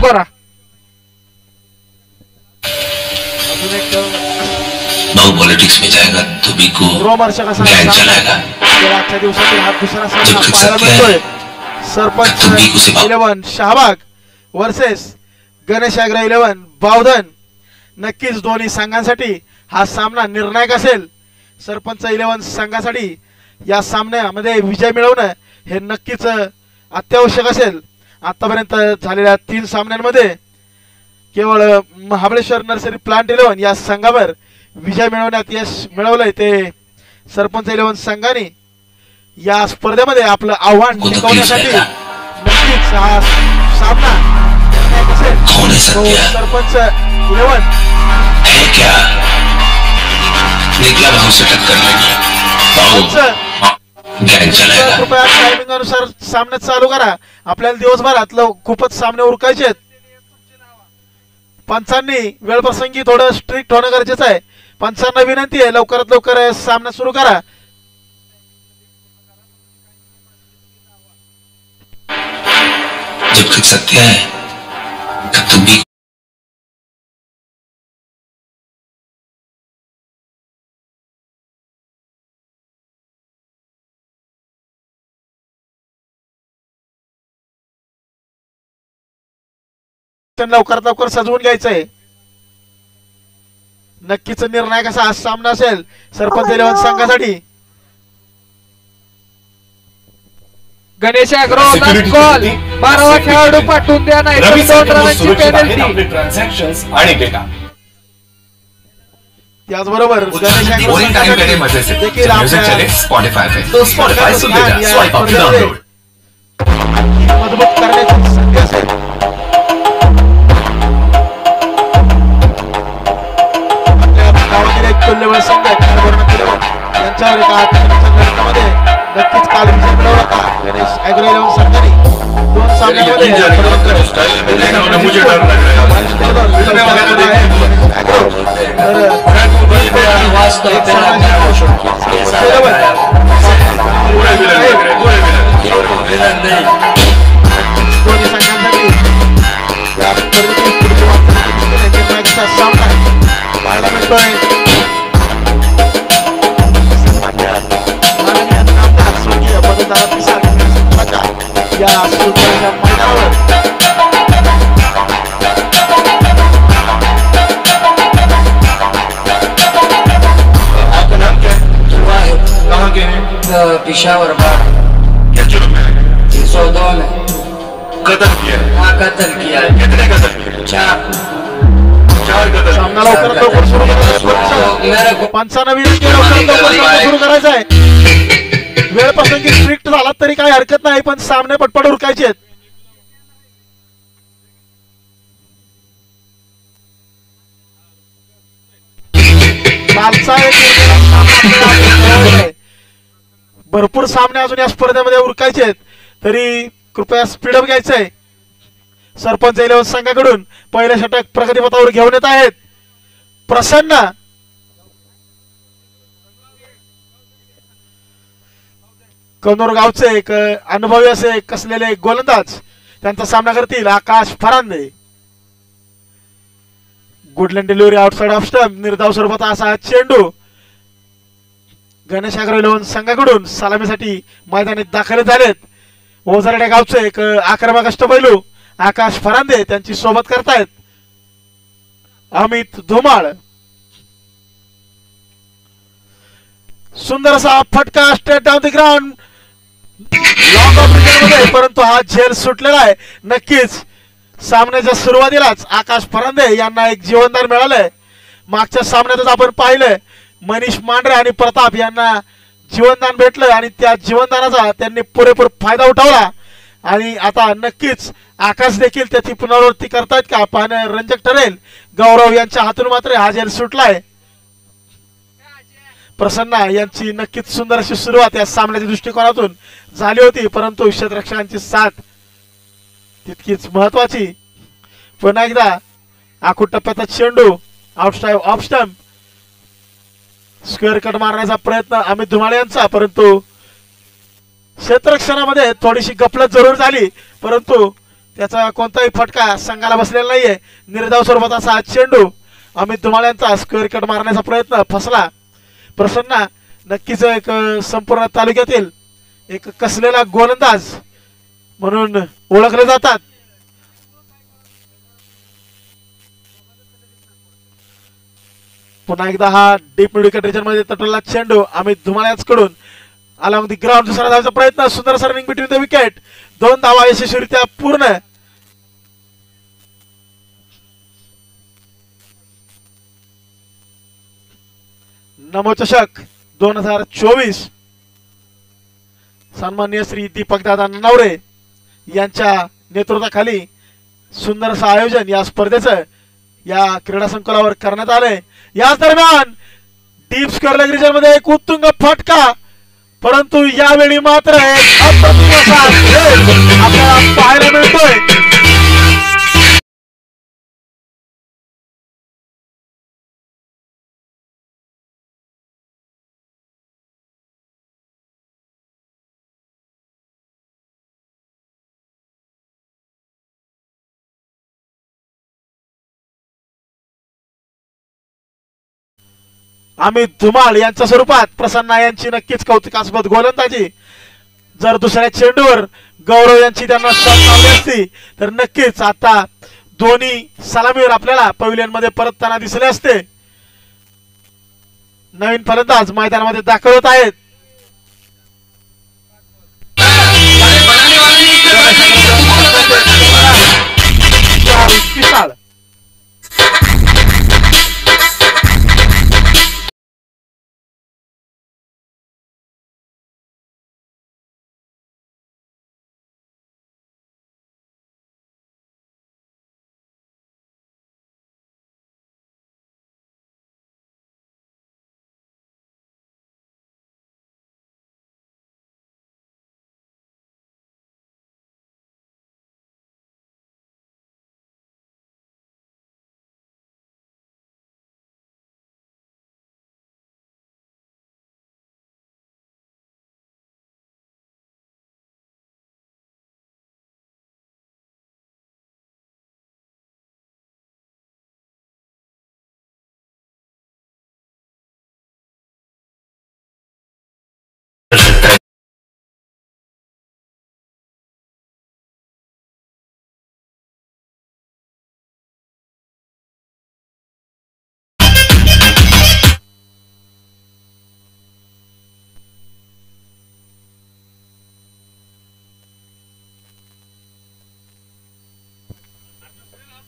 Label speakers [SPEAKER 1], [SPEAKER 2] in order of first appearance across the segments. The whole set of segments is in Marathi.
[SPEAKER 1] उभा राहा.
[SPEAKER 2] नो पॉलिटिक्स में जाएगा तो भी को गैंग चलाएगा.
[SPEAKER 1] आजच्या दिवसातील हा दुसरा सामना
[SPEAKER 2] जब तक
[SPEAKER 1] पाहायला
[SPEAKER 2] सत्य है,
[SPEAKER 1] मिळतोय. सरपंच
[SPEAKER 2] तुम भी उसे
[SPEAKER 1] 11 शहाबाग वर्सेस गणेश ॲग्रो 11 बावधन. नक्कीच दोन्ही संघांसाठी हा सामना निर्णायक असेल. सरपंच 11 संघासाठी या सामन्यामध्ये विजय मिळवणं हे नक्कीच अत्यावश्यक असेल. आतापर्यंत झालेल्या 3 सामन्यांमध्ये केवळ महाबळेश्वर नर्सरी प्लांट 11 या संघावर विजय मिळवण्यात यश मिळवलंय. ते सरपंच 11 संघाने या स्पर्धेमध्ये आपलं आव्हान टिकवण्यासाठी नक्कीच हा सामना सरपंच 11
[SPEAKER 2] है क्या निकला भाव से टक्कर लेगी. गैंग चलाएगा.
[SPEAKER 1] कृपया टायमिंग अनुसार सामने चालू करा. आपल्याला दिवसभरात खूपच सामने उरकायचे आहेत. पंचांनी वेळप्रसंगी थोडं स्ट्रिक्ट होणं गरजेचं आहे. पंचांना विनंती आहे लवकरात लवकर सामना सुरू करा.
[SPEAKER 2] जब तक सत्य है तब तुम भी
[SPEAKER 1] लवकरात लवकर सजवून घ्यायचंय. नक्कीच निर्णायक असा हा सामना असेल सरपंच 11 संघासाठी.
[SPEAKER 3] Ganesh agro last call. 12वा खेळाडू पाठवून द्या नाही तर 2 रनांची पेनल्टी.
[SPEAKER 4] ट्रान्झॅक्शन्स आणि डेटा.
[SPEAKER 1] त्याचबरोबर गणेश ॲग्रो
[SPEAKER 4] वही टाइम करे मजे से देखिए चले स्पॉटिफाई पे तो स्पॉटिफाई सुन लीजिए स्वाइप अप डाउनलोड.
[SPEAKER 1] मजबूत करण्याची संधी असेल. तुल्यबळ संघ यांच्यावर संघटनामध्ये नक्कीच काल विजय मिळवला होता गणेश ॲग्रो 11 संघाने. 2 सामन्यांमध्ये दोन्ही संघांसाठी सामना पाहायला मिळतोय. या मैदानावर
[SPEAKER 4] आपका नाम क्या है? कहाँ के हैं?
[SPEAKER 5] पिशावर बाग
[SPEAKER 4] क्या जुर्म है?
[SPEAKER 5] 302 में
[SPEAKER 4] कत्ल किया है?
[SPEAKER 5] हाँ कत्ल किया है.
[SPEAKER 4] कितने कत्ल किए? 4 कत्ल.
[SPEAKER 1] सामना लवकरात लवकर सुरू
[SPEAKER 5] मेरे को
[SPEAKER 1] पंचांना विनंती लवकरात लवकर सुरू करायचा आहे. वेळ प्रसंगी स्ट्रिक्ट झाला तरी काही हरकत नाही पण सामने पटपट उरकायचे आहेत. भरपूर सामने अजून या स्पर्धेमध्ये उरकायचे आहेत तरी कृपया स्पीडअप घ्यायचंय. सरपंच 11 संघाकडून पहिल्या षटक प्रगतीपथावर घेऊन येत आहेत. प्रसन्न कनोर गावचे एक अनुभवी असे कसलेले गोलंदाज त्यांचा सामना करतील. Akash Pharande. Good length delivery outside off stump. निर्धाव स्वरूपाचा असा चेंडू गणेश ॲग्रो 11 संघाकडून सलामीसाठी मैदानात दाखल झालेत. ओझरडे गावचे एक आक्रमक अष्टपैलू आकाश फरांदे त्यांची सोबत करतायत अमित धुमाळ. सुंदर असा फटका straight down the ground long of मध्ये परंतु हा झेल सुटलेला आहे. नक्कीच सामन्याच्या सुरुवातीलाच आकाश फरांदे यांना एक जीवनदान मिळालंय. मागच्या सामन्यातच आपण पाहिलं मनीष मांढरे आणि प्रताप यांना जीवनदान भेटलं आणि त्या जीवनदानाचा त्यांनी पुरेपूर फायदा उठवला आणि आता नक्कीच आकाश देखील त्याची पुनरावृत्ती करतायत का पाहणं रंजक ठरेल. गौरव यांच्या हातून मात्र हा झेल सुटलाय. प्रसन्ना यांची नक्कीच सुंदर अशी सुरुवात या सामन्याच्या दृष्टिकोनातून झाली होती परंतु क्षेत्ररक्षकांची साथ तितकीच महत्वाची. पुन्हा एकदा आखूड टप्प्याचा चेंडू outside off stump. Square cut मारण्याचा प्रयत्न अमित धुमाळे यांचा परंतु क्षेत्ररक्षणामध्ये थोडीशी गफलत जरूर झाली परंतु त्याचा कोणताही फटका संघाला बसलेला नाहीये. निर्धाव स्वरूपात असा चेंडू अमित धुमाळ यांचा स्क्वेअर कट मारण्याचा प्रयत्न फसला. प्रसन्न नक्कीच एक संपूर्ण तालुक्यातील एक कसलेला गोलंदाज म्हणून ओळखले जातात. पुन्हा एकदा हा डीप मिड विकेट रिजन मध्ये तटलेला चेंडू अमित धुमाळ यांच्याकडून अलॉंग दी ग्राउंड दुसरा धावाचा प्रयत्न. सुंदर सर्विंग बिटवीन द विकेट. 2 धावा यशस्वीरित्या पूर्ण. नमो चषक 2024 सन्माननीय श्री दीपकदादा नवरे यांच्या नेतृत्वाखाली सुंदर असं आयोजन या स्पर्धेचं या क्रीडा संकुलावर करण्यात आलंय. याच दरम्यान डीप स्क्वेअर लेग रिजन मध्ये एक उत्तुंग फटका, परंतु यावेळी मात्र एक अप्रतिम असा खेळ आपल्याला पाहायला मिळतोय. अमित धुमाळ यांच्या स्वरूपात प्रसन्ना यांची नक्कीच कौतुकास्पद गोलंदाजी. जर दुसऱ्या चेंडूवर गौरव यांची त्यांना साथ लावली असती तर नक्कीच आता दोन्ही सलामीवर आपल्याला पॅव्हिलियन मध्ये परतताना दिसले असते. नवीन फलंदाज मैदानामध्ये दाखल होत आहेत.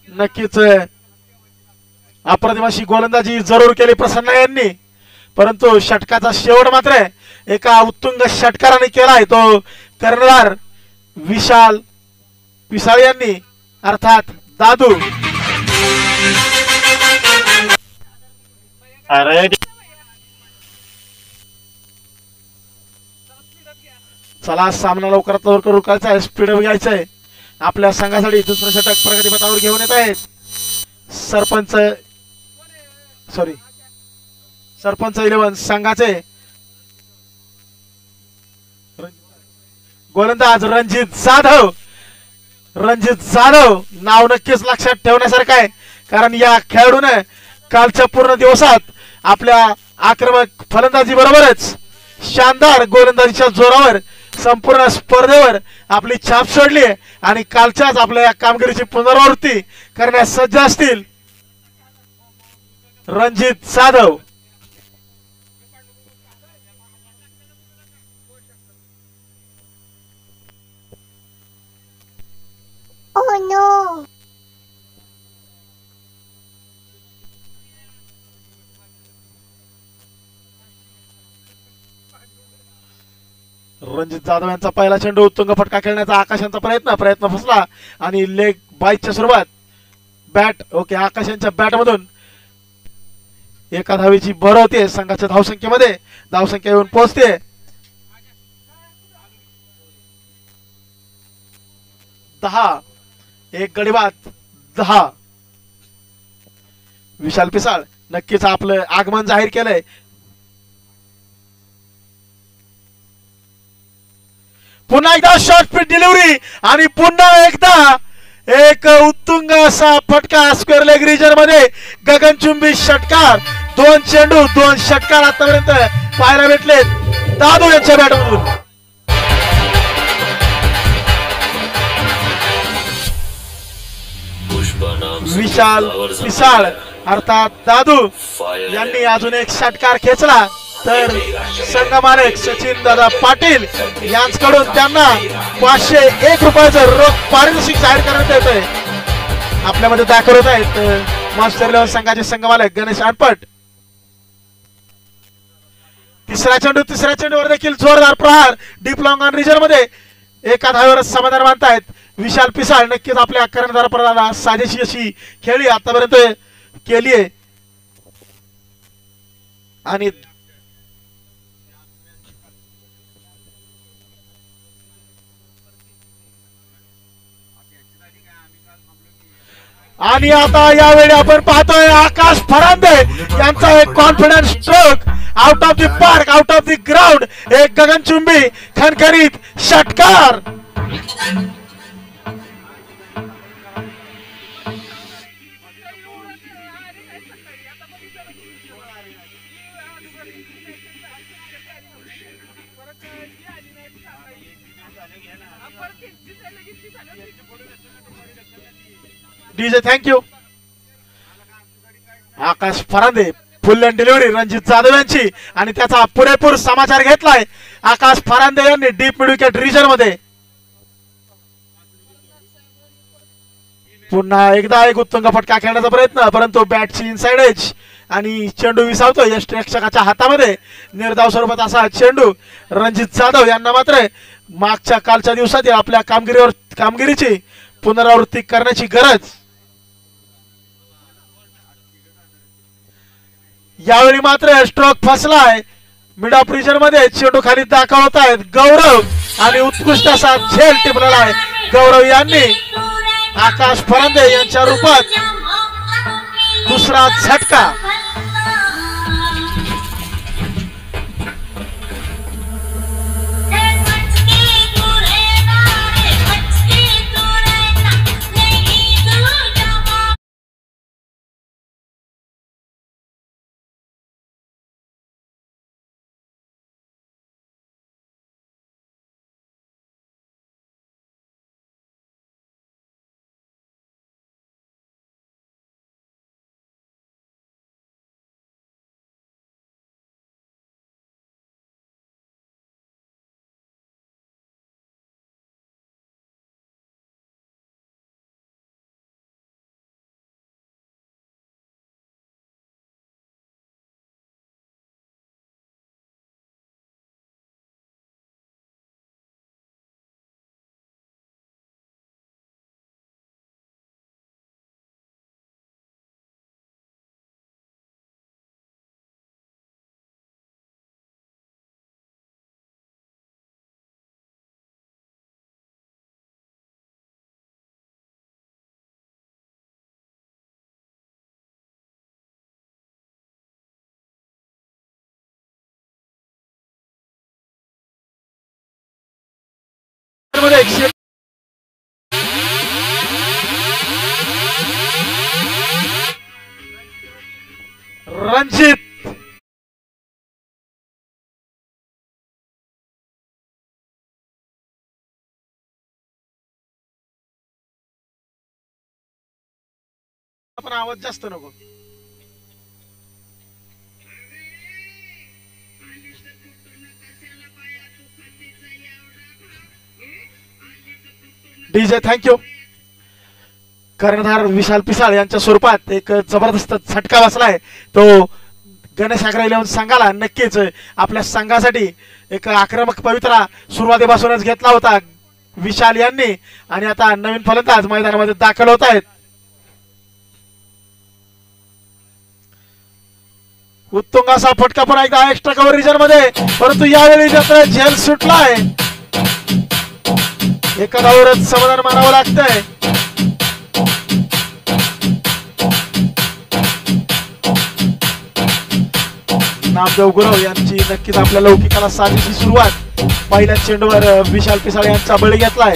[SPEAKER 1] नक्कीच अप्रतिम अशी गोलंदाजी जरूर केली प्रसन्न यांनी, परंतु षटकाचा शेवट मात्र एका उत्तुंग षटकाराने केलाय तो कर्णधार विशाल पिसाळ यांनी, अर्थात दादू. अरे चला सामना लवकरात लवकर रुकायचा आहे, स्पीड घ्यायचा आहे. आपल्या संघासाठी दुसरं षटक प्रगतीपथावर घेऊन येत आहेत सरपंच 11 संघाचे गोलंदाज रणजित जाधव. नाव नक्कीच लक्षात ठेवण्यासारखं आहे, कारण या खेळाडूने कालच्या पूर्ण दिवसात आपल्या आक्रमक फलंदाजी बरोबरच शानदार गोलंदाजीच्या जोरावर संपूर्ण स्पर्धेवर आपली छाप सोडली आणि कालच्याच आपल्या या कामगिरीची पुनरावृत्ती करण्यास सज्ज असतील रणजित जाधव.
[SPEAKER 6] Oh no!
[SPEAKER 1] रणजित जाधव यांचा पहिला चेंडू उत्तुंग फटका खेळण्याचा आकाशांचा प्रयत्न फसला आणि लेग बाईकच्या सुरुवात बॅट आकाश यांच्या बॅट मधून एका धावेची भर होते. संघाच्या धावसंख्येमध्ये धावसंख्या येऊन पोहोचते 10. एक गडी बाद 10. विशाल पिसाळ नक्कीच आपलं आगमन जाहीर केलंय. पुन्हा एकदा शॉर्ट पिच डिलिव्हरी आणि पुन्हा एकदा एक उत्तुंग असा फटका स्क्वेअर लेग रिजन मध्ये गगनचुंबी षटकार. 2 चेंडू 2 षटकार आतापर्यंत पाहायला भेटले दादू यांच्या बॅटमधून. विशाल पिसाळ अर्थात दादू यांनी अजून एक षटकार खेचला तर संघमालक सचिन दादा पाटील यांच्याकडून त्यांना 501 रुपयाचं रोख पारितोषिक जाहीर करण्यात येत आहे. आपल्यामध्ये दाखल होत आहेत मास्टर 11 संघाचे संघमालक गणेश आणपट. तिसऱ्या चेंडूवर देखील जोरदार प्रहार डीप लॉंग ऑन रिजन मध्ये एका धावेवरच समाधान मानतायत विशाल पिसाळ. नक्कीच आपल्या कर्णधार प्रधाना साजेशी अशी खेळी आतापर्यंत केली आहे आणि आता यावेळी आपण पाहतोय आकाश फरांदे यांचा एक confidence stroke out of the park out of the ground. एक गगनचुंबी खणखणीत षटकार. DJ thank you. Akash Farande full and delivery Ranjit Jadhav यांची आणि त्याचा पुरेपूर समाचार घेतलाय आकाश फरांदे यांनी डीप मिड विकेट रिजन मध्ये. पुन्हा एकदा एक उत्तुंग फटका खेळण्याचा प्रयत्न परंतु बॅटची इनसाइड एज आणि चेंडू विसावतो यष्टीरक्षकाच्या हातामध्ये. निर्धाव स्वरूपात असा चेंडू रणजित जाधव यांना मात्र मागच्या कालच्या दिवसातील आपल्या कामगिरीची पुनरावृत्ती करण्याची गरज. यावेळी मात्र स्ट्रोक फसलाय मिड ऑफ रिजन मध्ये. चेंडू खाली दाखवत आहेत गौरव आणि उत्कृष्ट असा झेल टिपलेला आहे गौरव यांनी आकाश फरांदे यांच्या रूपात. दुसरा झटका. रणजित आपण आवाज जास्त नको. DJ thank you. कर्णधार विशाल पिसाळ यांच्या स्वरूपात एक जबरदस्त झटका बसलाय तो गणेश 11 संघाला. नक्कीच आपल्या संघासाठी एक आक्रमक पवित्रा सुरुवातीपासूनच घेतला होता विशाल यांनी आणि आता नवीन फलंदाज मैदानामध्ये दाखल होत आहेत. उत्तुंग असा फटका पण एकदा एक्स्ट्रा कव्हर रिजन मध्ये परंतु यावेळी मात्र झेल सुटलाय. एका धावावरच समाधान मानावं लागतंय. नामदेव गुरव यांची नक्कीच आपल्या लौकिकाला साजेशी सुरुवात. पहिल्या चेंडूवर विशाल पिसाळ यांचा बळी घेतलाय.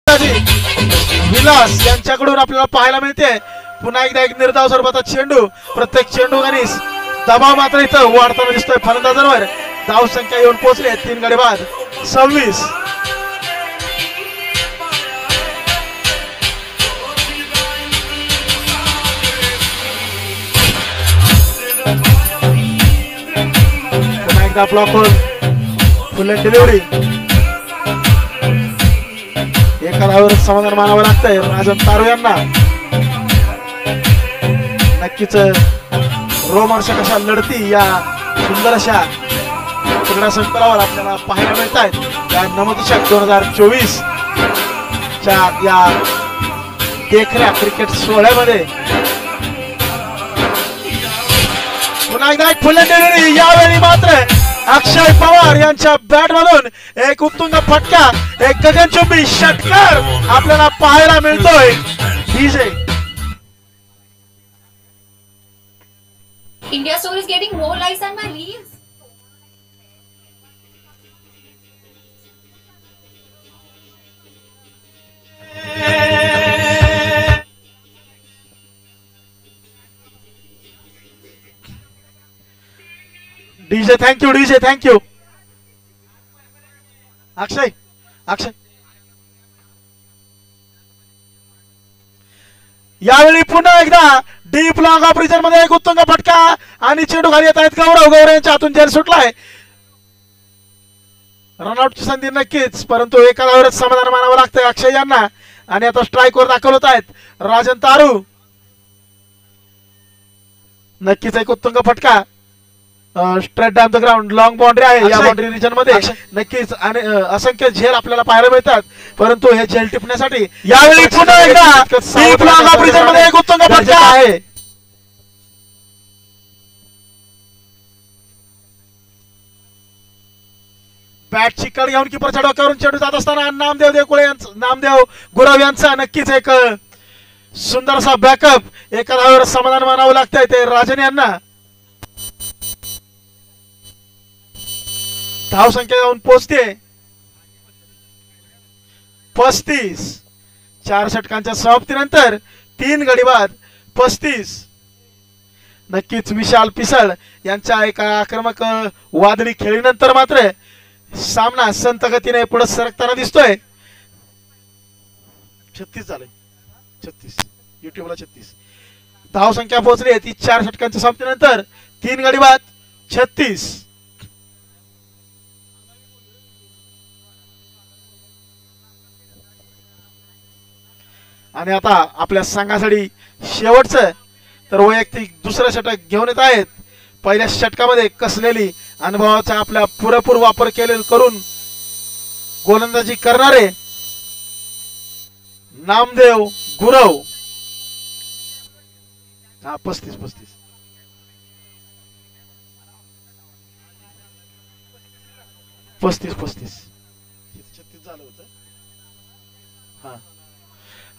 [SPEAKER 1] विलास यांच्याकडून आपल्याला पाहायला मिळते पुन्हा एकदा एक निर्धाव स्वरूपाचा चेंडू. प्रत्येक चेंडू गणेश दबाव मात्र इथं वाढताना दिसतोय फलंदाजांवर. धाव संख्या येऊन पोहोचले 3 गडी बाद 26. पुन्हा एकदा ब्लॉक होल फुल डिलिव्हरी. एका धावावर समाधान मानावं लागतंय राजन तारू यांना. नक्कीच रोमांचक अशा लढती या सुंदर अशा क्रीडा संकुलावर आपल्याला पाहायला मिळत आहेत या नवदशक 2024 च्या या देखण्या क्रिकेट सोहळ्यामध्ये. पुन्हा एकदा एक फुल डिलिव्हरी. यावेळी मात्र अक्षय पवार यांच्या बॅट मधून एक उत्तुंग फटका, एक गगनचुंबी षटकार आपल्याला पाहायला मिळतोय. DJ
[SPEAKER 7] India Store is getting more likes on my reels.
[SPEAKER 1] DJ thank you. DJ thank you. Akshay Akshay यावेळी पुन्हा एकदा डीप लॉंग ऑफ रिजन मध्ये एक उत्तुंग फटका आणि चेंडू खाली येत आहेत. गौरव यांच्या हातून जेल सुटलाय. रनआउटची संधी नक्कीच, परंतु एका धावावरच समाधान मानावं लागतंय अक्षय यांना. आणि आता स्ट्राईक वर दाखल होत आहेत राजन तारू. नक्कीच एक उत्तुंग फटका. Straight down the ground long boundary आहे या बाउंड्री रिजन मध्ये. नक्कीच असंख्य झेल आपल्याला पाहायला मिळतात, परंतु हे झेल टिपण्यासाठी यावेळी पुन्हा एकदा डीप लॉंग ऑफ रिजन मध्ये एक उत्तुंग फटका आहे. बॅटची कड घेऊन कीपरच्या डोक्यावरून चेंडू जात असताना नामदेव गुरव यांचा नक्कीच एक सुंदरसा बॅकअप. एका धावावर समाधान मानावं लागतंय ते राजन यांना. धाव संख्या जाऊन पोहोचते 35. 4 षटकांच्या समाप्तीनंतर 3 गडी बाद 35. नक्कीच विशाल पिसळ यांच्या एका आक्रमक वादळी खेळीनंतर मात्र सामना संत गतीने पुढे सरकताना दिसतोय. 36 झाले. 36 युट्यूबला 36. धाव संख्या पोहोचली ती 4 षटकांच्या समाप्तीनंतर 3 गडी बाद 36. आणि आता आपल्या संघासाठी शेवटचं तर वैयक्तिक दुसरं षटक घेऊन येत आहेत. पहिल्या षटकामध्ये कसलेली अनुभवाचा आपला पुरेपूर वापर करून गोलंदाजी करणारे नामदेव गुरव. 35 झालं होतं. हा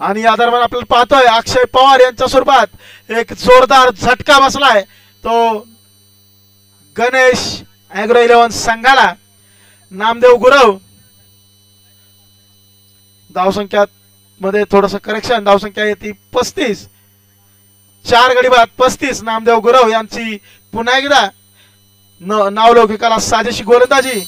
[SPEAKER 1] आणि या दरम्यान आपल्याला पाहतोय अक्षय पवार यांच्या स्वरूपात एक जोरदार झटका बसलाय तो गणेश ॲग्रो 11 संघाला. नामदेव गुरव धावसंख्या मध्ये थोडस करेक्शन. धावसंख्या येते 35. 4 गडी बाद 35. नामदेव गुरव यांची पुन्हा एकदा नावलौकिकाला साजेशी गोलंदाजी.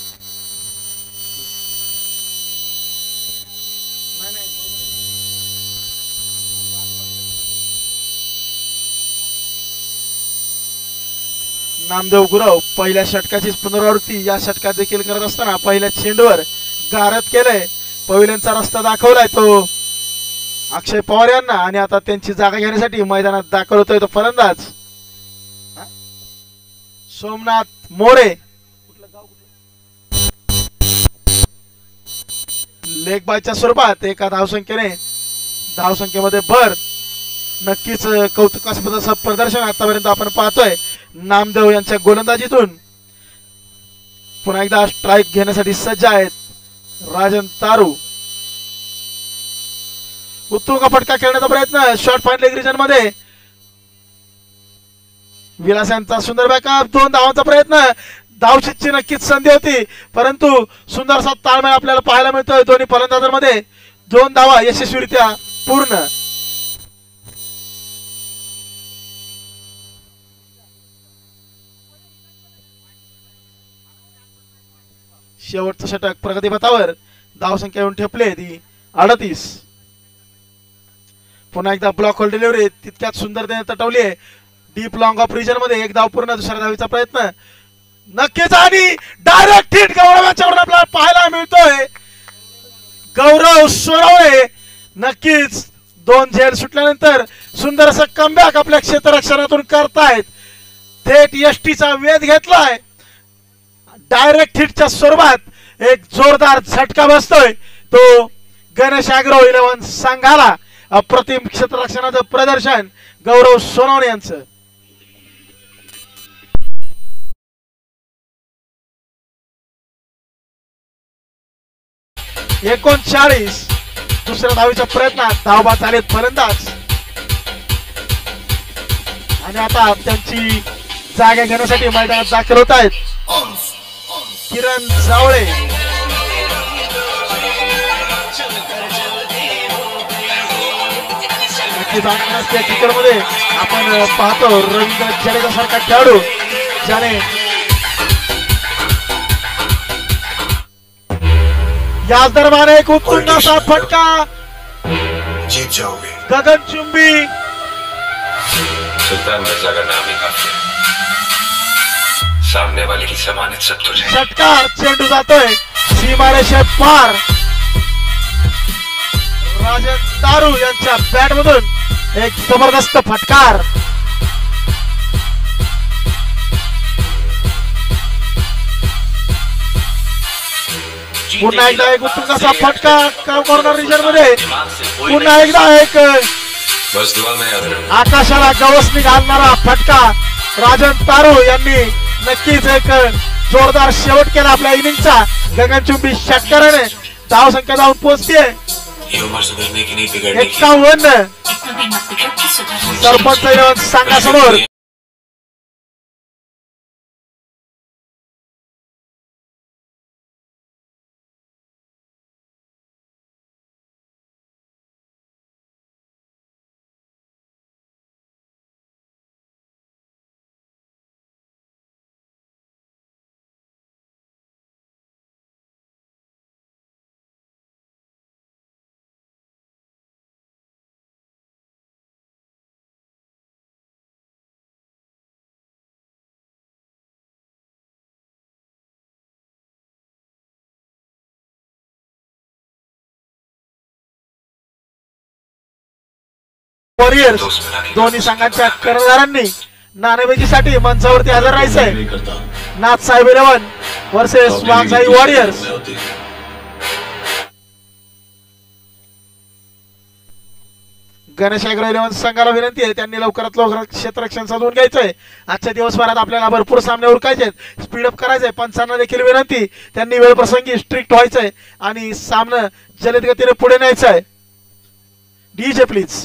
[SPEAKER 1] नामदेव गुरव पहिल्या षटकाची पुनरावृत्ती या षटकात देखील करत असताना पहिल्या चेंडूवर गारद केलंय. पविलियनचा रस्ता दाखवलाय तो अक्षय पवार यांना. आणि आता त्यांची जागा घेण्यासाठी मैदानात दाखल होतोय तो फलंदाज सोमनाथ मोरे. लेग बायच्या स्वरूपात एका धावसंख्येमध्ये भर. नक्कीच कौतुकास्पद असं प्रदर्शन आतापर्यंत आपण पाहतोय नामदेव यांच्या गोलंदाजीतून. पुन्हा एकदा स्ट्राईक घेण्यासाठी सज्ज आहेत राजन तारू. उत्तुंग फटका खेळण्याचा प्रयत्न शॉर्ट पॉइंट लेग रिजन मध्ये. विलास यांचा सुंदर बॅकअप. 2 धावांचा प्रयत्न. धावशीची नक्कीच संधी होती, परंतु सुंदरसा ताळमेळ आपल्याला पाहायला मिळतोय दोन्ही फलंदाजांमध्ये. 2 धावा यशस्वीरित्या पूर्ण. शेवटचं षटक प्रगतीपथावर. धावसंख्या येऊन ठेपली ती 38. पुन्हा एकदा ब्लॉक होल डिलिव्हरी तितक्यात सुंदरतेने तटवली आहे. डीप लॉंग ऑफ रिजन मध्ये 1 धाव पूर्ण. दुसऱ्या धावीचा प्रयत्न नक्कीच आणि डायरेक्ट हिट गौरव यांच्याकडून आपल्याला पाहायला मिळतोय. गौरव सोनवणे नक्कीच 2 झेल सुटल्यानंतर सुंदर असं कमबॅक आपल्या क्षेत्ररक्षणातून करतायत. थेट यष्टीचा वेध घेतलाय. डायरेक्ट हिटच्या स्वरूपात एक जोरदार झटका बसतोय तो गणेश ॲग्रो 11 संघाला. अप्रतिम क्षेत्ररक्षणाचं प्रदर्शन गौरव सोनवणे यांचं. एकोणचाळीस. दुसऱ्या धावीच्या प्रयत्नात धावबाद झालेत फलंदाज आणि आता त्यांची जागा घेण्यासाठी मैदानात दाखल होत आहेत किरण जावळे. क्रिकेटमध्ये आपण पाहतो रवींद्र जडेजा सारखा खेळाडू ज्याने याच दरम्यान एक उत्तुंग असा फटका
[SPEAKER 4] जीत जाओगे.
[SPEAKER 1] गगनचुंबी
[SPEAKER 2] सुल्तान मिर्जा का नाम ही काफी है. सामने वाले की जमानत सब तुझे.
[SPEAKER 1] षटकार. चेंडू जातोय सीमारेषे पार. राजन तारू यांच्या बॅट मधून एक जबरदस्त फटकार. पुन्हा एकदा एक उत्तुंग असा फटका कॉर्नर रिजन मध्ये. पुन्हा एकदा एक
[SPEAKER 2] बस दुआ में याद रखना.
[SPEAKER 1] आकाशाला गवसणी घालणारा फटका. राजन तारू यांनी नक्कीच एक जोरदार शेवट केला आपल्या इनिंगचा. गगनचुंबी षटकाराने धाव संख्या जाऊन पोहोचते
[SPEAKER 2] ये उम्र सुधरने की नहीं बिगड़ने की.
[SPEAKER 1] 51. सरपंच 11 संघासमोर वॉरियर्स दोन्ही संघांच्या कर्णधारांनी नाणेफेकीसाठी मंचावरती हजर राहायचंय. नाथ साहेब 11 versus Waghjai warriors. Ganesh agro 11 संघाला विनंती आहे त्यांनी लवकरात लवकर क्षेत्ररक्षण साधून घ्यायचंय. आजच्या दिवसभरात आपल्याला भरपूर सामने उरकायचे, स्पीडअप करायचंय. पंचांना देखील विनंती त्यांनी वेळ प्रसंगी स्ट्रिक्ट व्हायचंय आणि सामना जलद गतीने पुढे न्यायचंय. DJ please.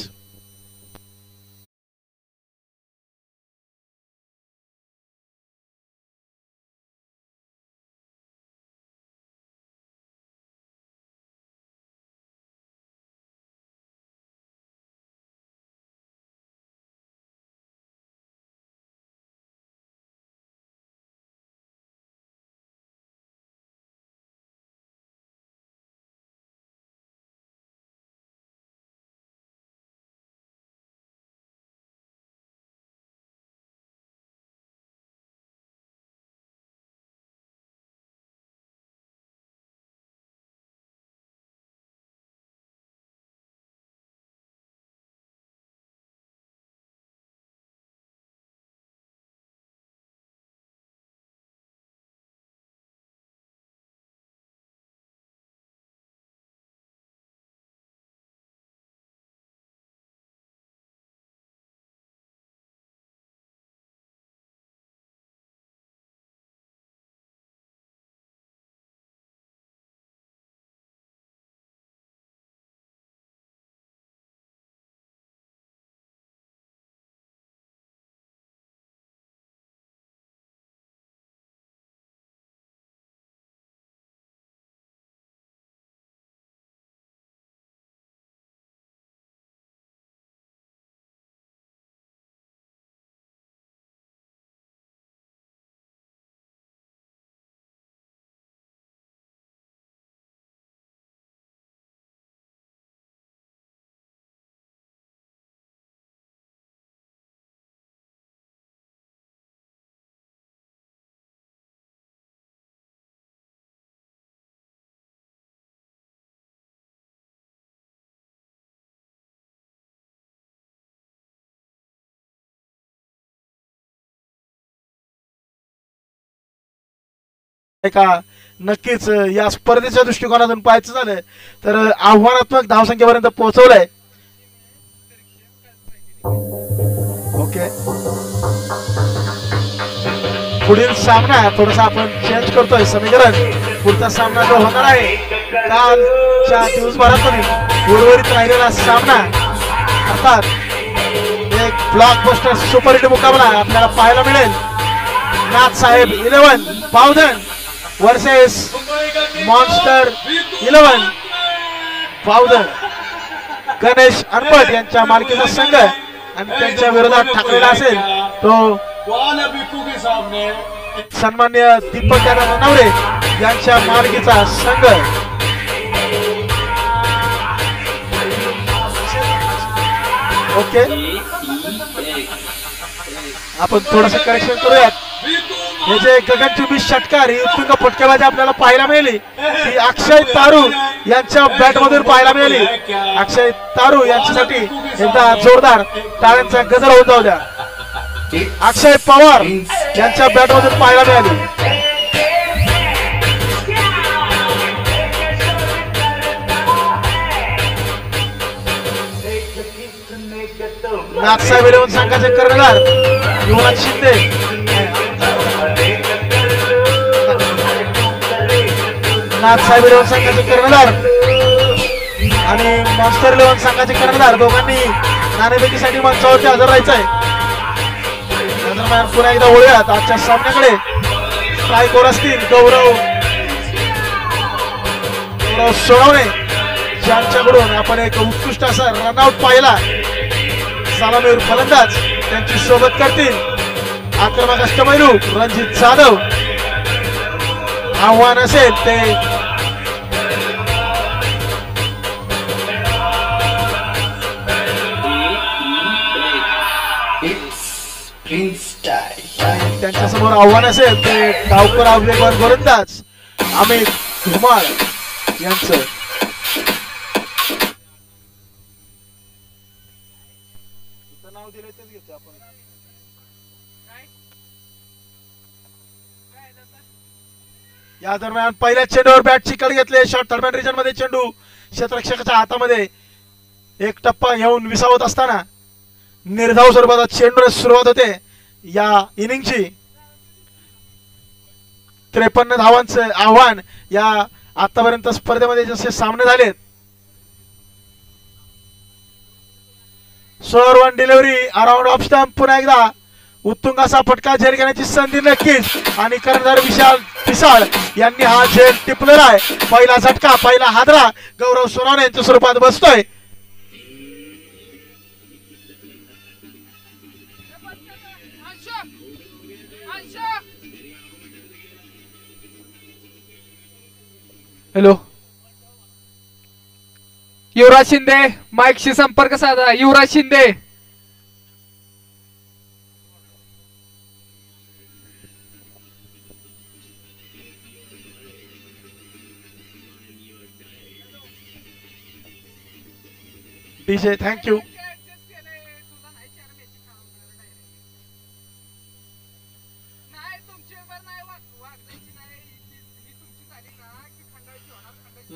[SPEAKER 1] का नक्कीच या स्पर्धेच्या दृष्टिकोनातून पाहायचं झालं तर आव्हानात्मक धावसंख्येपर्यंत पोहोचवलंय. ओके, पुढील सामना थोडासा आपण चेंज करतोय समीकरण. पुढचा सामना जो होणार आहे कालच्या दिवसभरातून उर्वरित राहिलेला सामना अर्थात एक ब्लॉकबस्टर सुपरहिट मुकाबला आपल्याला पाहायला मिळेल. नाथ साहेब 11 बावधन वर्सेस मॉन्स्टर 11 बावधन. गणेश अनपट यांच्या मालकीचा संघ आणि त्यांच्या विरोधात ठाकलेला असेल तो सन्मान्य दीपक दादा नवरे यांच्या मालकीचा संघ. ओके, आपण थोडस करेक्शन करूयात. हे जे गगनचुंबी षटकार ही उत्तुंग फटकेबाजी आपल्याला पाहायला मिळाली ती अक्षय तारू यांच्या बॅट मधून पाहायला मिळाली. अक्षय तारू यांच्यासाठी एकदा जोरदार टाळ्यांचा गजर होऊन जाऊ द्या. अक्षय पवार यांच्या बॅट मधून पाहायला मिळाली. नाथसाहेब 11 संघाचे कर्णधार युवराज शिंदे, नाथसाहेब 11 संघाचे कर्णधार आणि मॉन्स्टर 11 संघाचे कर्णधार दोघांनी नाणेफेकीसाठी मंचावरती हजर राहायचं आहे. पुन्हा एकदा वळूयात आजच्या सामन्याकडे. स्ट्राईकवर असतील गौरव सोळवणे ज्यांच्याकडून आपण एक उत्कृष्ट असा रनआउट पाहिला. सलामीवर फलंदाज त्यांची सोबत करतील आक्रमक अष्टपैलू रणजित जाधव. आव्हान असेल ते त्यांच्या समोर आव्हान असेल ते डावकर वेगवान गोलंदाज अमित धुमाळ यांचं. नाव दिलं तेच घेतो आपण. या दरम्यान पहिल्या चेंडूवर बॅट चिकट घेतले. शॉर्ट थर्ड रिजन मध्ये चेंडू क्षेत्ररक्षकाच्या हातामध्ये एक टप्पा घेऊन विसावत असताना निर्धाव स्वरूपात चेंडूने सुरुवात होते या इनिंगची. 53 धावांचं आव्हान या आतापर्यंत स्पर्धेमध्ये जसे सामने झालेत. Slower one delivery around off stump. पुन्हा एकदा उत्तुंग असा फटका झेल घेण्याची संधी नक्कीच आणि कर्णधार विशाल पिसाळ यांनी हा झेल टिपलेला आहे. पहिला झटका पहिला हादरा गौरव सोनवणे यांच्या स्वरूपात बसतोय.
[SPEAKER 3] हॅलो, युवराज शिंदे माईकशी संपर्क साधा. Yuvraj Shinde,
[SPEAKER 1] DJ thank you.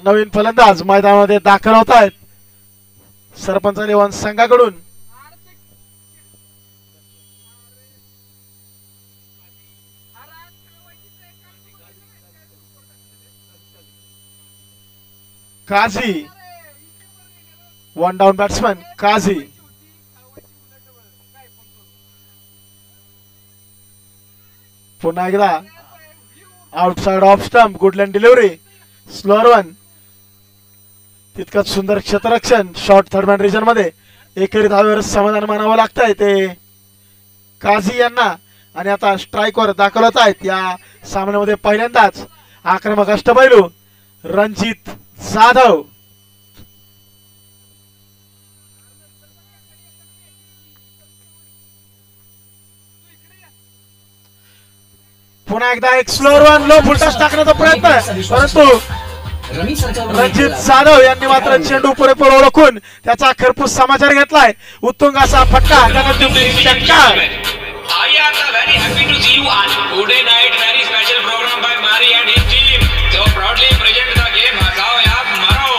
[SPEAKER 1] नवीन फलंदाज मैदानामध्ये दाखल होत आहेत सरपंच 11 संघाकडून. Kazi one down batsman Kazi. पुन्हा एकदा outside off stump good length delivery. Slower one तितकंच सुंदर क्षेत्ररक्षण शॉर्ट थर्ड मॅन रिजन मध्ये. एकेरी धावेवर समाधान मानावं लागतंय ते काझी यांना. आणि आता स्ट्राईकवर दाखल होत आहेत या सामन्यामध्ये पहिल्यांदाच आक्रमक अष्टपैलू रणजित जाधव. पुन्हा एकदा एक स्लोअर वन लो फुलटॉस टाकण्याचा प्रयत्न परंतु रणजित जाधव यांनी मात्र चेंडू पुरेपूर ओळखून त्याचा खरपूस समाचार घेतलाय. उत्तुंग असा फटका षटकार
[SPEAKER 8] Ayaka, very happy to see you all. Today night, very special program by Mari and his team. So proudly present the game हंसाओ या मरो.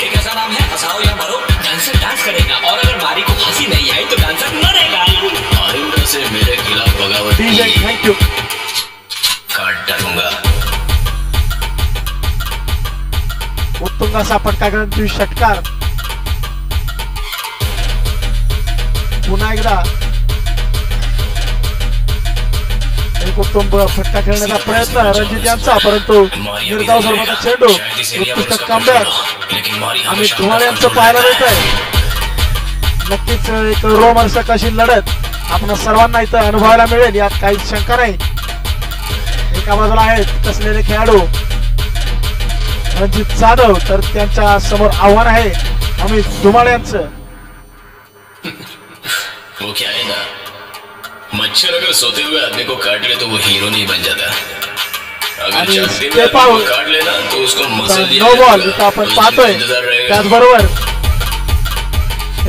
[SPEAKER 9] ये कैसा नाम है? हंसाओ या मरो. डांसर डांस करेगा और अगर मारी को हंसी नहीं आई तो डांसर मरेगा.
[SPEAKER 2] आइंदा से मेरे खिलाफ बगावत
[SPEAKER 1] DJ, thank you.
[SPEAKER 2] काट डालूंगा.
[SPEAKER 1] उत्तुंग असा फटका घेऊन षटकार. पुन्हा एकदा एक उत्तम फटका खेळण्याचा प्रयत्न रणजित यांचा, परंतु निर्धाव स्वरूपाचा चेंडू उत्कृष्ट कमबॅक आणि धुमाळे यांचं पाहायला मिळत आहे. नक्कीच एक रोमहर्षक अशी लढत आपण सर्वांना इथं अनुभवायला मिळेल यात काहीच शंका नाही. एका बाजूला आहेत कसलेले खेळाडू रणजित जाधव, तर त्यांच्या समोर आव्हान आहे अमित धुमाळे यांचं.
[SPEAKER 2] वो क्या है ना, मच्छर अगर सोते हुए आदमी को काट ले तो वो हीरो नहीं बन जाता. अगर जागते हुए आदमी को काट लेना तो उसको मसल दिया
[SPEAKER 1] नो बॉल इथं आपण पाहतोय. त्याचबरोबर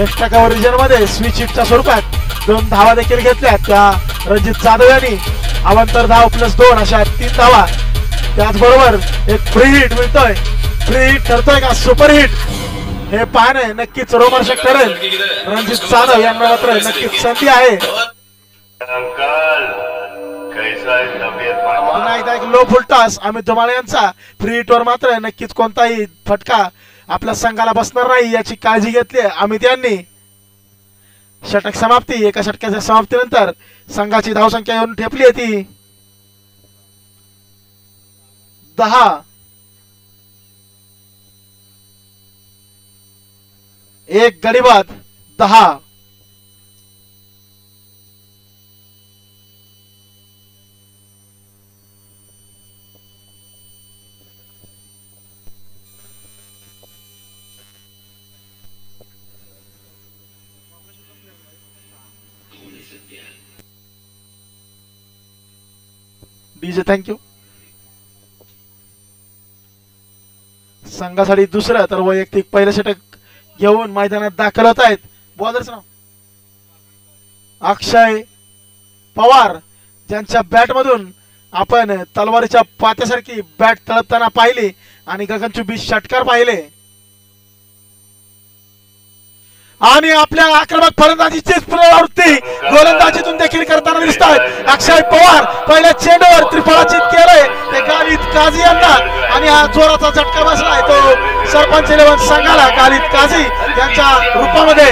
[SPEAKER 1] एक्स्ट्रा कव्हर रिजन मध्ये स्विच हिटच्या स्वरूपात 2 धावा देखील घेतल्या त्या रणजित जाधव यांनी. अवांतर धाव +2 अशा 3 धावा. त्याचबरोबर एक फ्री हिट मिळतोय. फ्री हिट ठरतोय का सुपर हिट हे पाहणे नक्कीच रोमहर्षक ठरेल. रणजित जाधव यांना मात्र नक्कीच संधी आहे. पुन्हा एकदा एक लो फुलटॉस अमित धुमाळे यांचा. फ्री हिटवर मात्र नक्कीच कोणताही फटका आपल्या संघाला बसणार नाही याची काळजी घेतली अमित यांनी. षटक समाप्ती. एका षटकाच्या समाप्तीनंतर संघाची धावसंख्या येऊन ठेपली होती 10. एक गडी बाद 10. DJ thank you. संघासाठी दुसरं तर वैयक्तिक पहिलं षटक घेऊन मैदानात दाखल होत आहेत. बॉलरचं नाव अक्षय पवार, ज्यांच्या बॅट मधून आपण तलवारीच्या पात्यासारखी बॅट तळपताना पाहिली आणि गगनचुंबी षटकार पाहिले. आणि आपल्या आक्रमक फलंदाजीचीच पुनरावृत्ती गोलंदाजीतून देखील करताना दिसतात. अक्षय पवार पहिल्या चेंडूवर त्रिफळाचीत केलंय ते गालिद काझी यांना आणि हा जोराचा झटका बसलाय तो सरपंच 11 संघाला गालिद काझी यांच्या रूपामध्ये.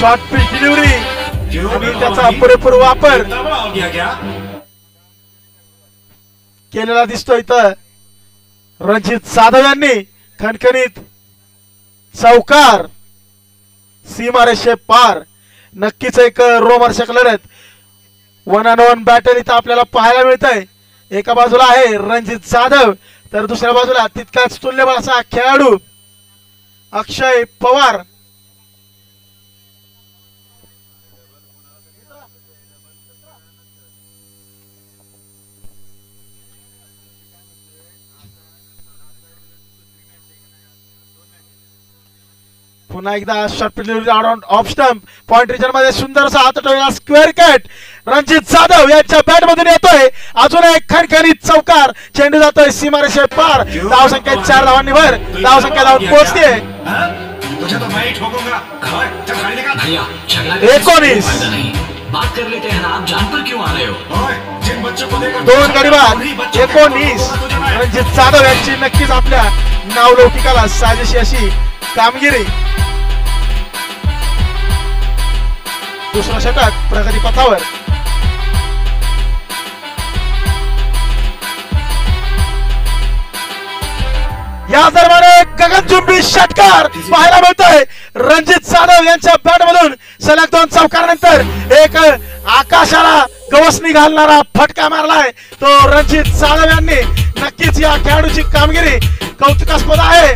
[SPEAKER 1] शॉर्ट पिच डिलिव्हरी आणि त्याचा पुरेपूर वापर केलेला दिसतोय. इथं रणजित जाधव यांनी खणखणीत चौकार सीमारेषे पार. नक्कीच एक रोमहर्षक लढत 1-on-1 बॅटल इथं आपल्याला पाहायला मिळत आहे. एका बाजूला आहे रणजित जाधव, तर दुसऱ्या बाजूला तितकाच तुल्यबळ असा खेळाडू अक्षय पवार. पुन्हा एकदा short around off stump point region मध्ये सुंदरसा हातटोळा स्क्वेअर कट. रणजित जाधव यांच्या बॅट मधून येतोय अजून एक खणखणीत चौकार. चेंडू जातोय सीमारेषे पार. धाव संख्या 4 धावांनी भर. धाव संख्या धावून पोहोचते 19.
[SPEAKER 9] बात कर लेते हैं ना, आप जान पर क्यों आ रहे हो?
[SPEAKER 1] 2 गडी बाद 19. रणजित जाधव यांची नक्कीच आपल्या नावलौकिकाला साजेशी अशी कामगिरी. दुसरा षटक प्रगती पथावर. या दरम्यान गगनचुंबी षटकार पाहायला मिळतोय. रणजित जाधव यांच्या बॅट मधून सलग 2 चौकारानंतर एक आकाशाला गवसणी घालणारा फटका मारलाय तो रणजित जाधव यांनी. नक्कीच या खेळाडूची कामगिरी कौतुकास्पद आहे.